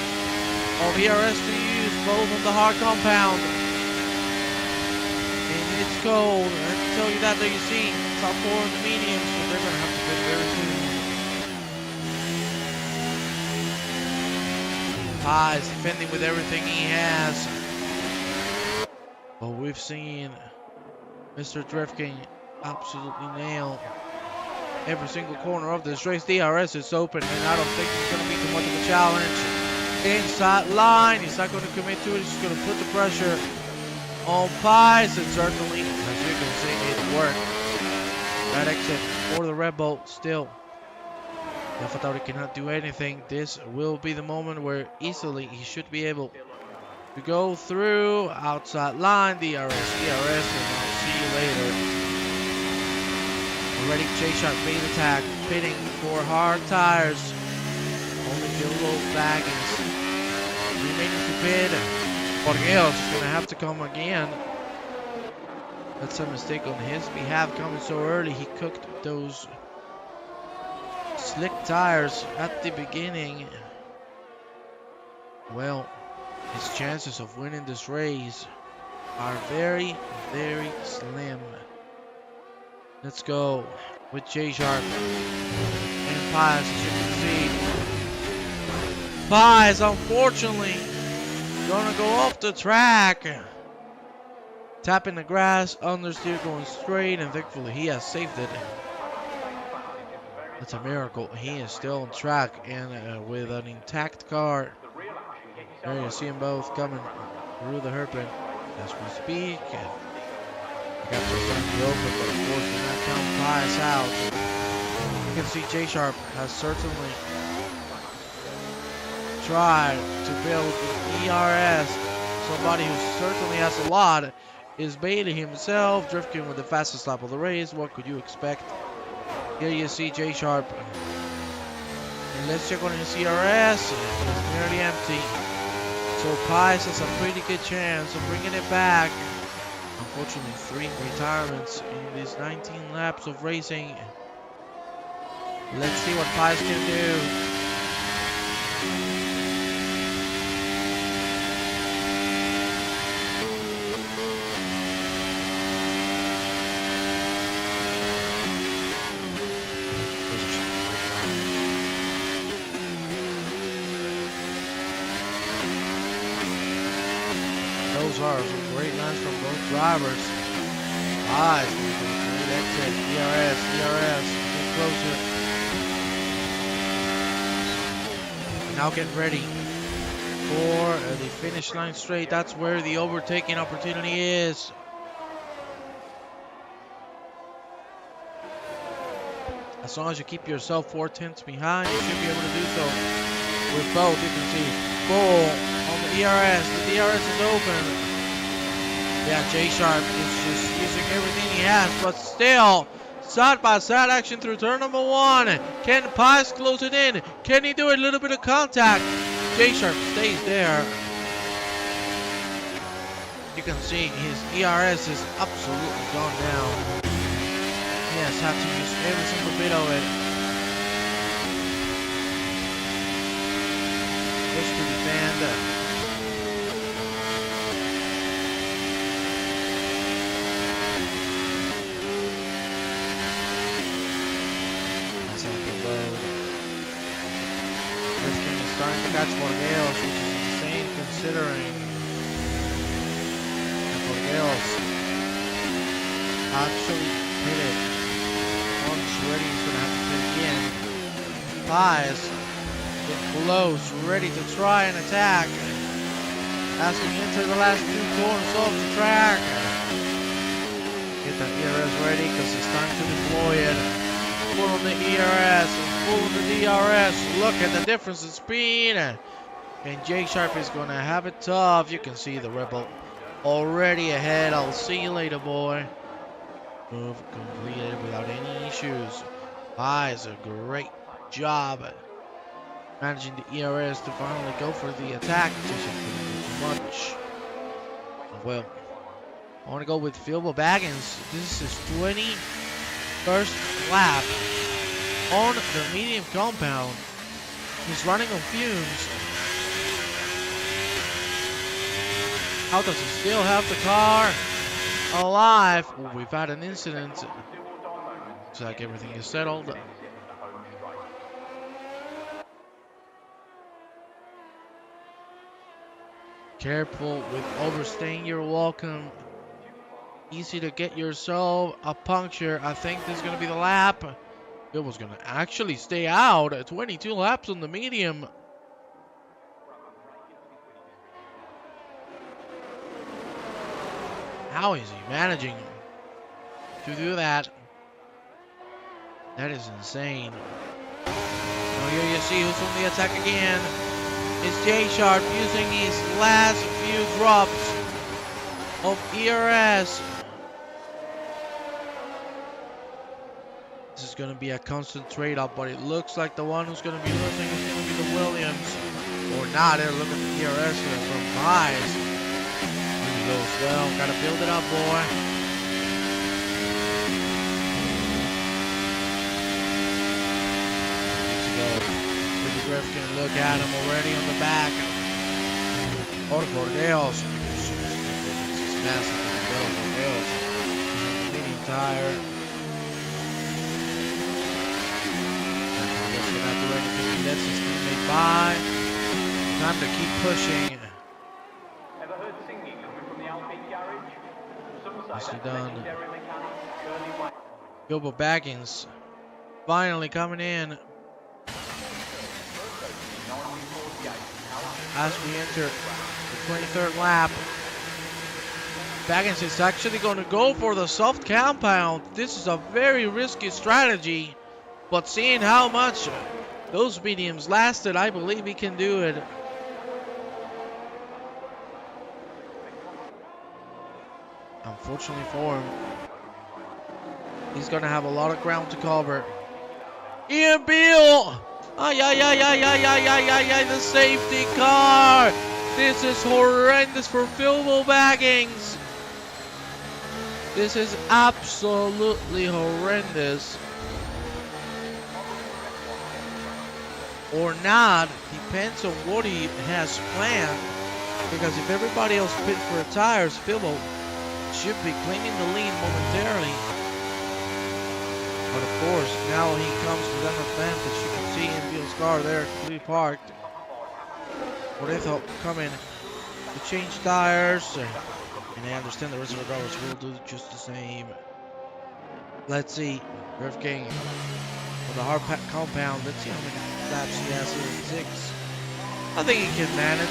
of ERS to use, both on the hard compound. And it's cold. I can tell you that, there you see top 4 in the mediums, so they're going to have to pit very soon. Pies defending with everything he has. But we've seen Mr. Drift King absolutely nail every single corner of this race. DRS is open, and I don't think it's going to be too much of a challenge. Inside line, he's not going to commit to it. He's going to put the pressure on Pies, and certainly, as you can see, it worked. That exit for the Red Bull still. AlphaTauri cannot do anything. This will be the moment where easily he should be able to go through. Outside line, DRS, and I'll see you later. Already J-Sharp main attack, pitting for hard tires. Only Gillo Baggins remaining to pit. Borgeos is going to have to come again. That's a mistake on his behalf, coming so early. He cooked those slick tires at the beginning. Well, his chances of winning this race are very, very slim. Let's go with J-Sharp and Pies, as you can see. Pies, unfortunately, gonna go off the track. Tapping the grass, understeer going straight, and thankfully he has saved it. That's a miracle. He is still on track and with an intact car. There you see them both coming through the hairpin as we speak. We got first time to open, but of course do not count Pies out. You can see J-Sharp has certainly tried to build an ERS. Somebody who certainly has a lot is Bailey himself, drifting with the fastest lap of the race. What could you expect? Here you see J-Sharp. And let's check on his ERS. It's nearly empty. So Pies has a pretty good chance of bringing it back. Unfortunately, 3 retirements in these 19 laps of racing. Let's see what Pies can do. Those are some great lines from both drivers. Pies, great exit. DRS, get closer. Now get ready for the finish line straight. That's where the overtaking opportunity is. As long as you keep yourself 4 tenths behind, you should be able to do so. With both, you can see full on the ERS. The DRS is open. Yeah, J-Sharp is just using everything he has, but still, side-by-side action through turn number 1. Can Pies close it in? Can he do a little bit of contact? J-Sharp stays there. You can see his ERS is absolutely gone down. He has had to use every single bit of it just to defend. Starting to catch Borgeos, which is insane considering that Borgeos actually hit it once ready. He's going to have to hit again. Pies get close, ready to try and attack as we enter the last 2 corners of the track. Get that ERS ready because it's time to deploy it. Full on the ERS, full on the DRS. Look at the difference in speed. And J-Sharp is going to have it tough. You can see the Rebel already ahead. I'll see you later, boy. Move completed without any issues. Pies, a great job managing the ERS to finally go for the attack. Just couldn't do much. Well, I want to go with Philbo Baggins. This is his 21st lap on the medium compound. He's running on fumes. How does he still have the car alive? Oh, we've had an incident. Looks like everything is settled. Careful with overstaying your welcome. Easy to get yourself a puncture. I think this is going to be the lap. It was going to actually stay out. 22 laps on the medium. How is he managing to do that? That is insane. Now here you see who's on the attack again. It's J Sharp using his last few drops of ERS. This is going to be a constant trade-up, but it looks like the one who's going to be losing is going to be the Williams. Or not, they're looking at the ERS from Pies. Here he goes, well, got to build it up, boy. Griff can look at him already on the back. Por Dios. It's massive. Por Dios. He's on the medium tire. He's gonna have to do anything. He lets his teammate by. Time to keep pushing. Ever heard singing coming from the Alpine garage? Some Nicely done. legendary mechanic Curly White. Bilbo Baggins finally coming in. As we enter the 23rd lap, Baggins is actually going to go for the soft compound. This is a very risky strategy, but seeing how much those mediums lasted, I believe he can do it. Unfortunately for him, he's going to have a lot of ground to cover. Ian Beale! Ay, the safety car! This is horrendous for Philbo Baggins. This is absolutely horrendous. Or not, depends on what he has planned. Because if everybody else pits for tires, Philbo should be claiming the lead momentarily. But of course, now he comes with an advantage. You can see in Beale's car there, completely parked. Orejo coming to change tires. And I understand the rest of the drivers will do just the same. Let's see. Griff King on the hard compound. Let's see how many laps he has here. 6. I think he can manage.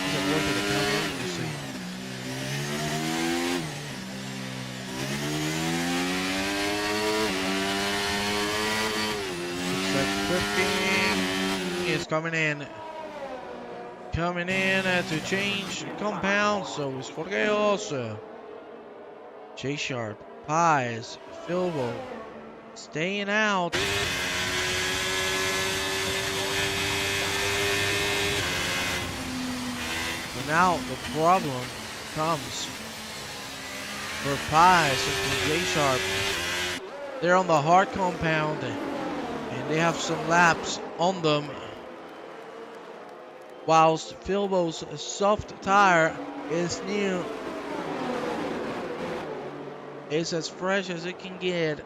Is it worth it to come in? We'll see. Is coming in. To change compound. So is Jorgeos. J Sharp. Pies. Philbo. Staying out. But now the problem comes for Pies and J Sharp. They're on the hard compound. And they have some laps on them. Whilst Philbo's soft tire is new. It's as fresh as it can get.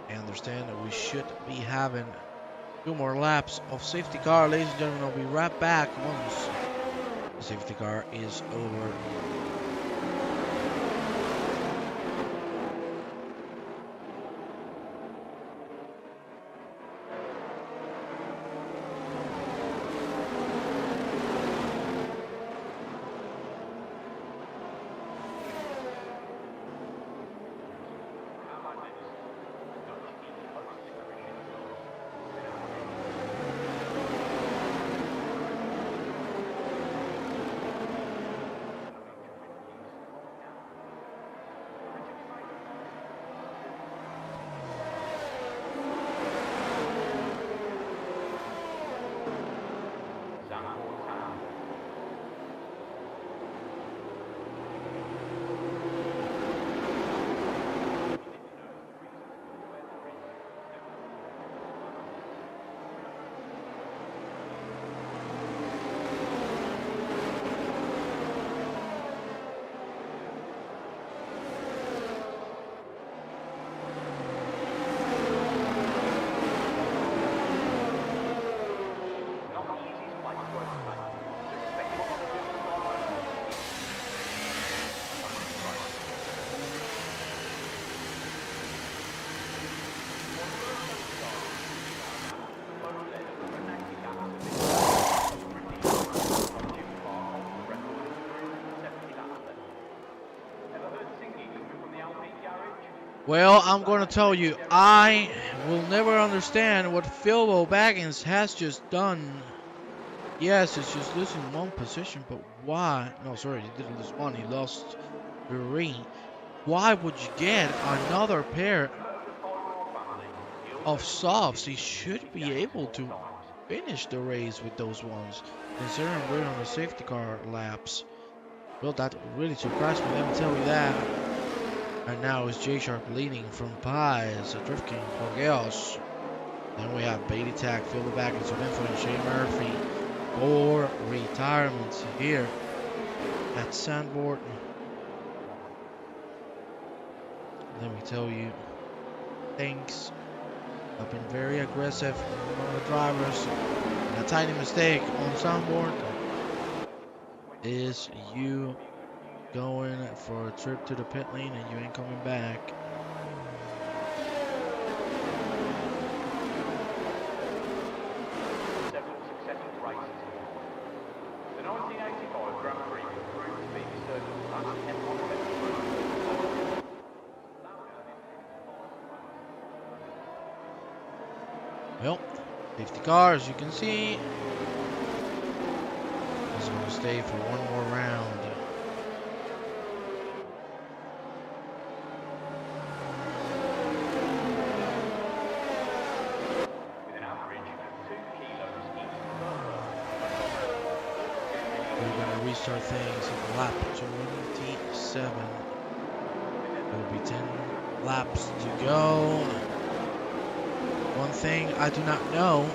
I understand that we should be having 2 more laps of safety car. Ladies and gentlemen, I'll be right back once the safety car is over. Well, I'm going to tell you, I will never understand what Phil Baggins has just done. Yes, it's just losing one position, but why? No, sorry, he didn't lose one, he lost 3. Why would you get another pair of softs? He should be able to finish the race with those ones, considering we're on the safety car laps. Well, that really surprised me, let me tell you that. And now it's J Sharp leading from Pies, Drift King, Jorgeos. Then we have Beatty Tack, Phil Baggins, Zandvoort, and Shane Murphy. 4 retirements here at Zandvoort. Let me tell you, things have been very aggressive from the drivers. And a tiny mistake on Zandvoort is you going for a trip to the pit lane and you ain't coming back. Well, safety car, as you can see, is going to stay for one more round. We're going to restart things at lap 27. There will be 10 laps to go. One thing I do not know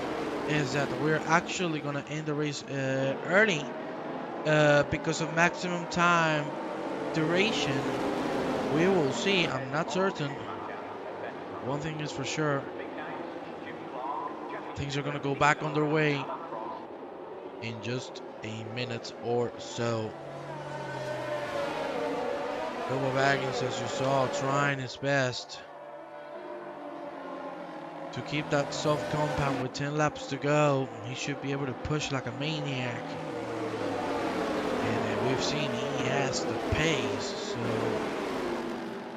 is that we're actually going to end the race early because of maximum time duration. We will see. I'm not certain. One thing is for sure. Things are going to go back on their way in just a minute or so. Phil Baggins, as you saw, trying his best to keep that soft compound with 10 laps to go. He should be able to push like a maniac. And we've seen he has the pace, so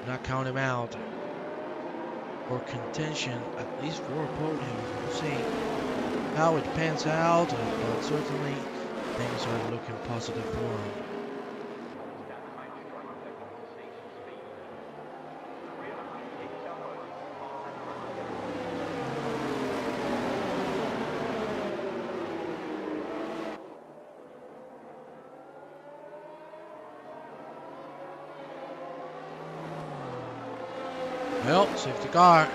not count him out for contention, at least for a podium. We'll see how it pans out, but certainly things are looking positive for him. Well, safety car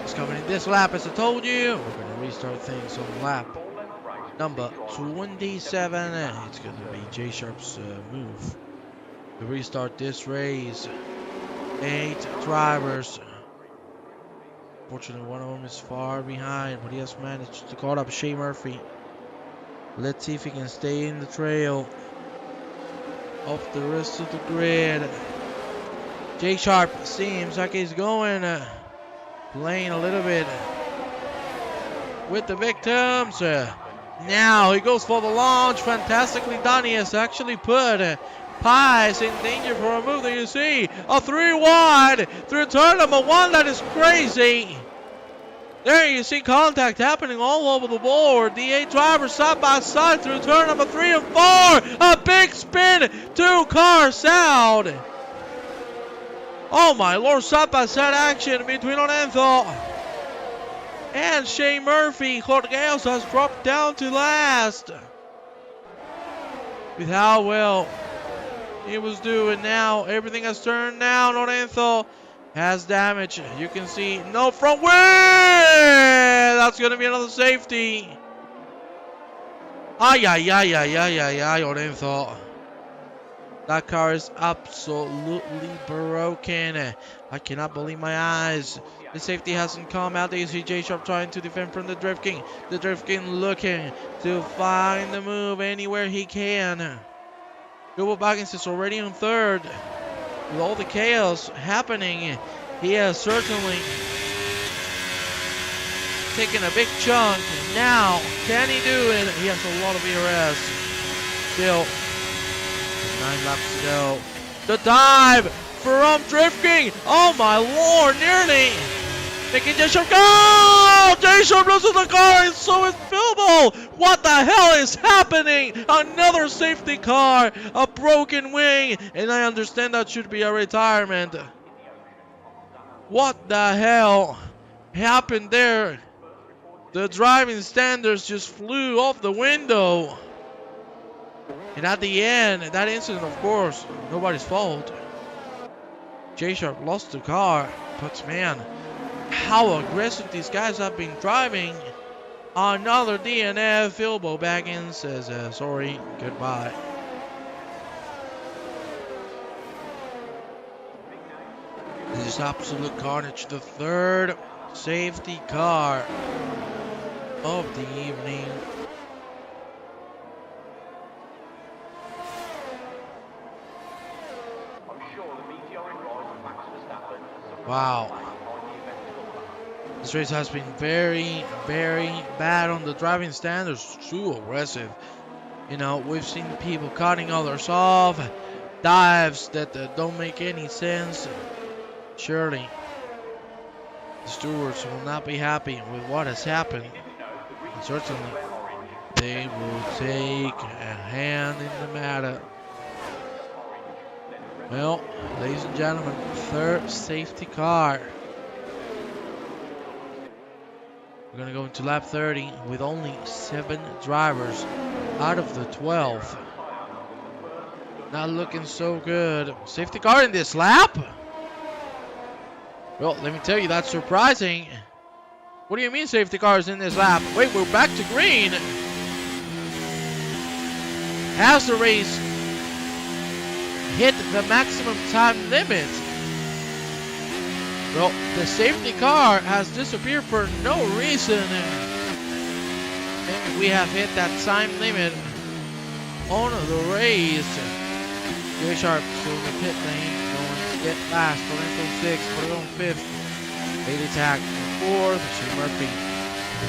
is coming in this lap, as I told you. We're going to restart things on lap number 27. It's going to be J Sharp's move to restart this race. 8 drivers. Fortunately, one of them is far behind, but he has managed to caught up Shea Murphy. Let's see if he can stay in the trail of the rest of the grid. J Sharp seems like he's going, playing a little bit with the victims. Now he goes for the launch. Fantastically done. He has actually put Pies in danger for a move that you see. A 3 wide through turn number 1. That is crazy. There you see contact happening all over the board. The 8 drivers side by side through turn number 3 and 4. A big spin. 2 cars out. Oh my lord, side-by-side action between Lorenzo and Shea Murphy. Jorgeos has dropped down to last with how well he was doing. Now everything has turned down. Lorenzo has damage. You can see no front wheel. That's going to be another safety. Ay, ay, ay, ay, ay, ay, ay, Lorenzo. That car is absolutely broken. I cannot believe my eyes. The safety hasn't come out. There you see J Sharp trying to defend from the Drift King. The Drift King looking to find the move anywhere he can. Phil Baggins is already in third. With all the chaos happening, he has certainly taken a big chunk. Now, can he do it? He has a lot of ERS. Still, 9 laps to go. The dive from Drifting. Oh my lord, nearly making J-Sharp go! J-Sharp loses the car and so is Bilbo! What the hell is happening? Another safety car, a broken wing, and I understand that should be a retirement. What the hell happened there? The driving standards just flew off the window. And at the end, that incident, of course, nobody's fault. J-Sharp lost the car, but man, how aggressive these guys have been driving. Another DNF. Philbo back in says sorry, goodbye. This is absolute carnage. The third safety car of the evening. Wow. This race has been very, very bad on the driving standards. Too aggressive. You know, we've seen people cutting others off. Dives that don't make any sense. Surely, the stewards will not be happy with what has happened. And certainly, they will take a hand in the matter. Well, ladies and gentlemen, third safety car. We're going to go into lap 30 with only 7 drivers out of the 12. Not looking so good. Safety car in this lap? Well, let me tell you, that's surprising. What do you mean safety cars in this lap? Wait, we're back to green. Has the race hit the maximum time limit? Well, the safety car has disappeared for no reason. Maybe we have hit that time limit on the race. J-Sharp still in the pit lane, going to get last. Lorenzo 6th, put it on 5th. Late attack 4th, Shea Murphy.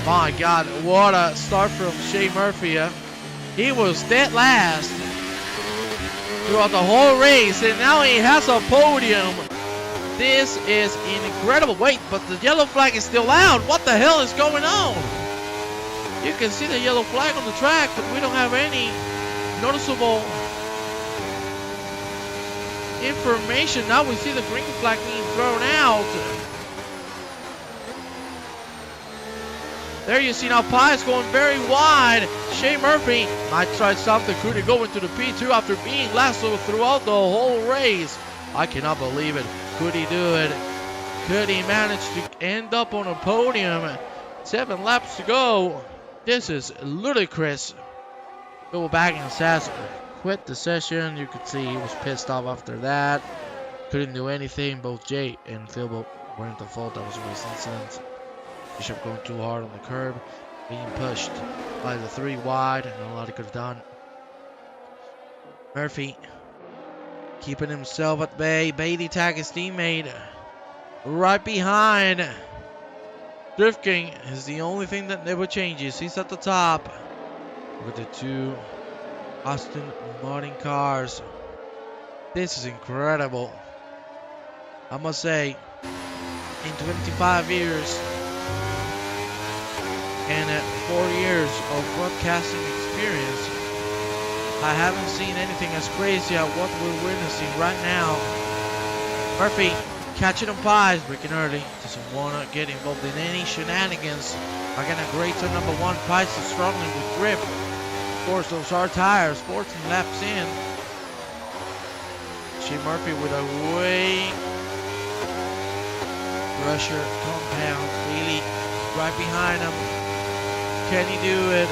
My God, what a start from Shea Murphy. He was dead last throughout the whole race, and now he has a podium. This is incredible. Wait, but the yellow flag is still out. What the hell is going on? You can see the yellow flag on the track, but we don't have any noticeable information. Now we see the green flag being thrown out. There you see now Pius going very wide. Shea Murphy might try something. Could he go into the P2 after being last throughout the whole race? I cannot believe it. Could he do it? Could he manage to end up on a podium? 7 laps to go. This is ludicrous. Bill Baggins says quit the session. You could see he was pissed off after that. Couldn't do anything. Both Jay and Philbo weren't the fault. That was a race incident. Bishop going too hard on the curb. Being pushed by the 3 wide. Not a lot he could have done. Murphy keeping himself at bay. Beatty tag his teammate right behind. Drifting is the only thing that never changes. He's at the top with the 2 Aston Martin cars. This is incredible. I must say, in 25 years and 4 years of broadcasting experience, I haven't seen anything as crazy as what we're witnessing right now. Murphy catching on Pies, breaking early. Doesn't want to get involved in any shenanigans. Again, a great turn number 1. Pies is struggling with grip. Of course, those are tires. 14 laps in. Shea Murphy with a way Rusher compound. Bailey right behind him. Can he do it?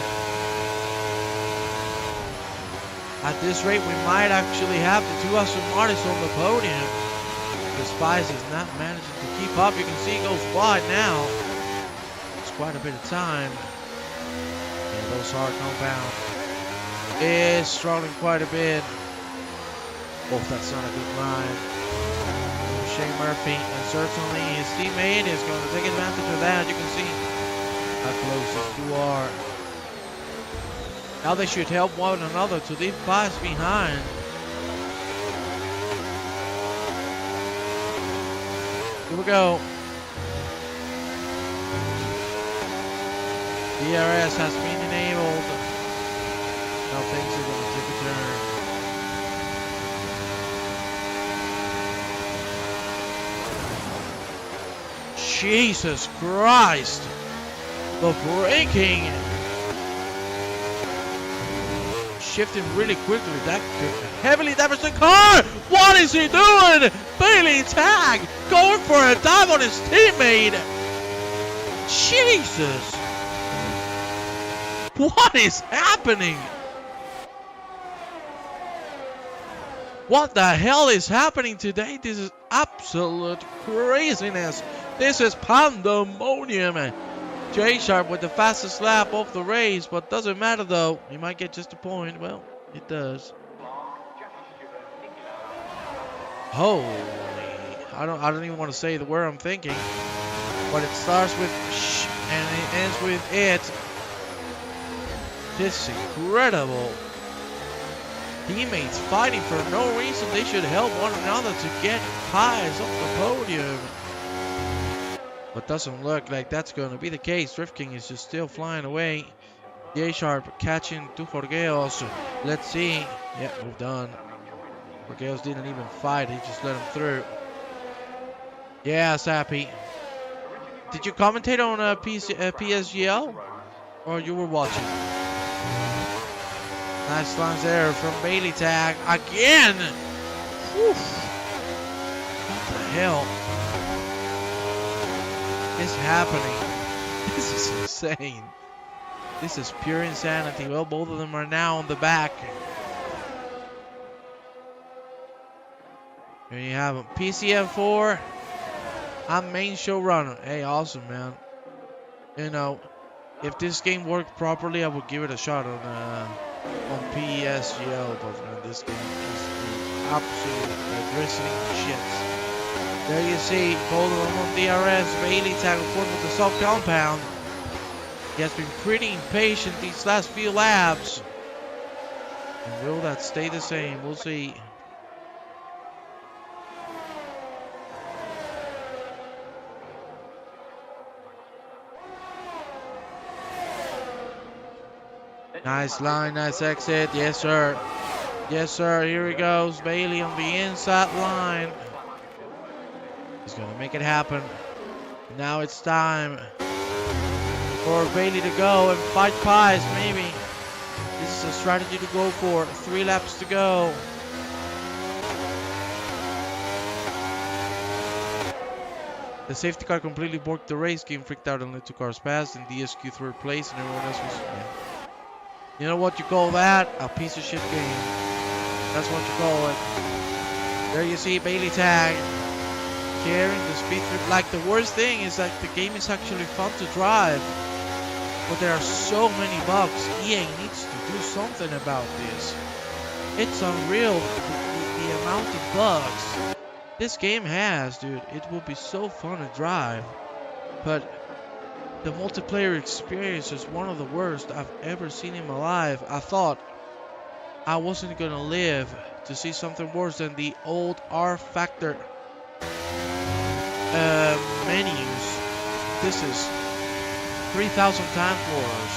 At this rate, we might actually have the 2 Aston Martins on the podium. The Spice is not managing to keep up. You can see he goes wide now. It's quite a bit of time. And those hard compound is struggling quite a bit. Oh, that's not a good line. Shea Murphy, and certainly his teammate is going to take advantage of that. You can see how close these 2 are. Now they should help one another to leave Pies behind. Here we go. DRS has been enabled. Now things are going to take a turn. Jesus Christ! The braking! Shifting really quickly. That could heavily damage the car! What is he doing? Bailey tag! Going for a dive on his teammate! Jesus! What is happening? What the hell is happening today? This is absolute craziness. This is pandemonium. J-Sharp with the fastest lap of the race, but doesn't matter though. He might get just a point. Well, it does. Holy, I don't even want to say the word I'm thinking. But it starts with sh and it ends with it. This is incredible. Teammates fighting for no reason. They should help one another to get pies off the podium. But doesn't look like that's going to be the case. Drift King is just still flying away. J-Sharp catching to Jorgeos. Let's see. Yeah, moved on. Jorgeos didn't even fight. He just let him through. Yeah, Sappy. Did you commentate on PSGL? Or you were watching? Nice lines there from Bailey tag. Again! Whew. What the hell is happening? This is insane. This is pure insanity. Well, both of them are now on the back. Here you have them. PCF4. I'm main showrunner. Hey, awesome, man. You know, if this game worked properly, I would give it a shot on PSGL, but man, this game is the absolute drizzling shits. There you see, both of them on DRS. Bailey tagging forward with the soft compound. He has been pretty impatient these last few laps. And will that stay the same? We'll see. Nice line, nice exit. Yes, sir. Yes, sir. Here he goes. Bailey on the inside line. He's going to make it happen. Now it's time for Bailey to go and fight pies, maybe. This is a strategy to go for. 3 laps to go. The safety car completely borked the race. Game freaked out and let 2 cars past. And DSQ 3rd place and everyone else was... Yeah. You know what you call that? A piece of shit game. That's what you call it. There you see Bailey tag. Carrying the speed trip. Like, the worst thing is that the game is actually fun to drive. But there are so many bugs. EA needs to do something about this. It's unreal the amount of bugs this game has, dude. It will be so fun to drive. But the multiplayer experience is one of the worst I've ever seen in my life. I thought I wasn't gonna live to see something worse than the old R Factor menus. This is 3,000 times worse.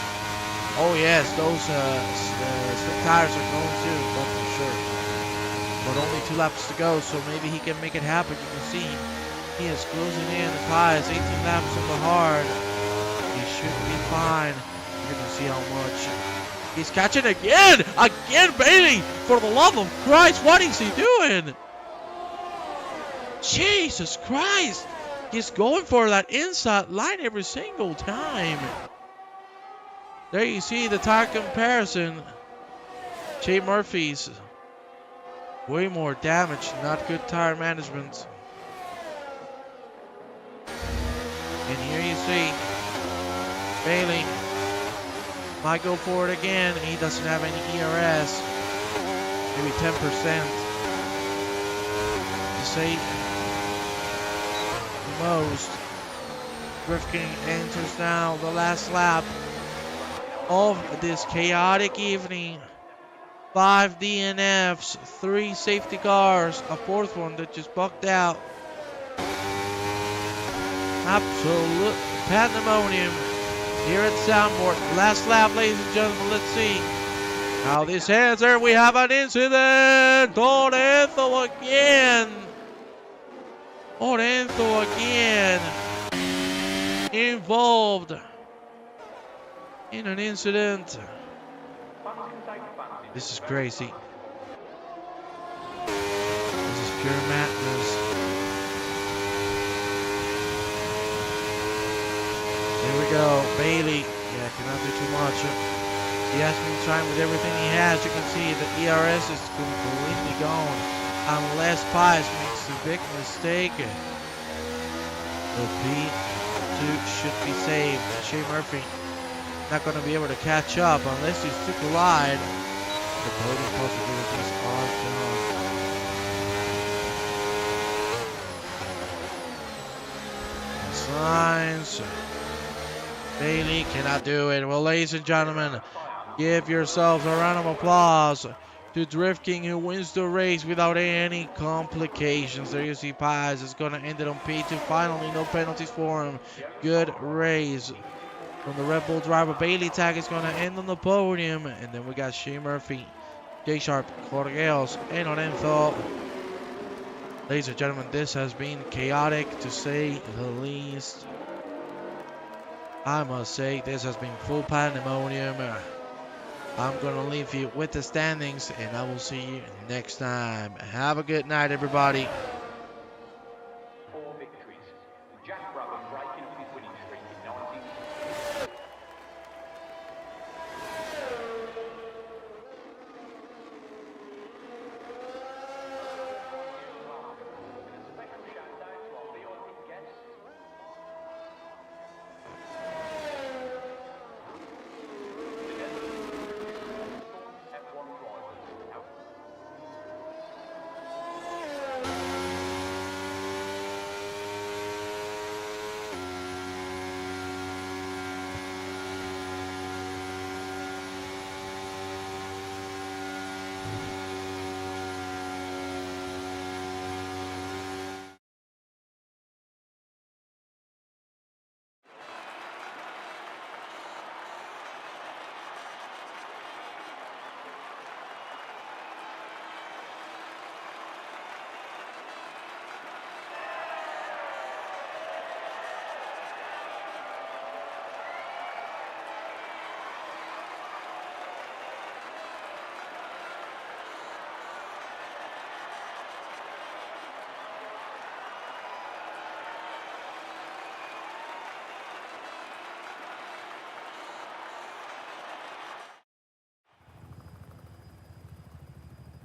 Oh yes, those slick tires are going too, that's for sure. But only 2 laps to go, so maybe he can make it happen. You can see he is closing in the pies. 18 laps on the hard. He should be fine. You're gonna see how much. He's catching again! Again, Bailey! For the love of Christ, what is he doing? Jesus Christ! He's going for that inside line every single time. There you see the tire comparison. Jay Murphy's way more damage, not good tire management. And here you see Bailey might go for it again. He doesn't have any ERS. Maybe 10%. To say the most. Drift King enters now the last lap of this chaotic evening. 5 DNFs, 3 safety cars, a 4th one that just bucked out. Absolute pandemonium here at Zandvoort. Last lap, ladies and gentlemen. Let's see how this ends. There we have an incident. Lorenzo again. Lorenzo again involved in an incident. This is crazy. This is pure madness. Here we go. Bailey. Yeah, cannot do too much. He has been trying with everything he has. You can see the ERS is completely gone. Unless Pies makes a big mistake. The P2 should be saved. Shea Murphy not going to be able to catch up unless he's too collide. The podium possibilities are gone. Signs. Bailey cannot do it. Well, ladies and gentlemen, give yourselves a round of applause to Drift King, who wins the race without any complications. There you see Pies is going to end it on P2. Finally, no penalties for him. Good race from the Red Bull driver. Bailey Tag is going to end on the podium. And then we got Shea Murphy, J Sharp, Jorgeos, and Lorenzo. Ladies and gentlemen, this has been chaotic to say the least. I must say, this has been full pandemonium. I'm going to leave you with the standings, and I will see you next time. Have a good night, everybody.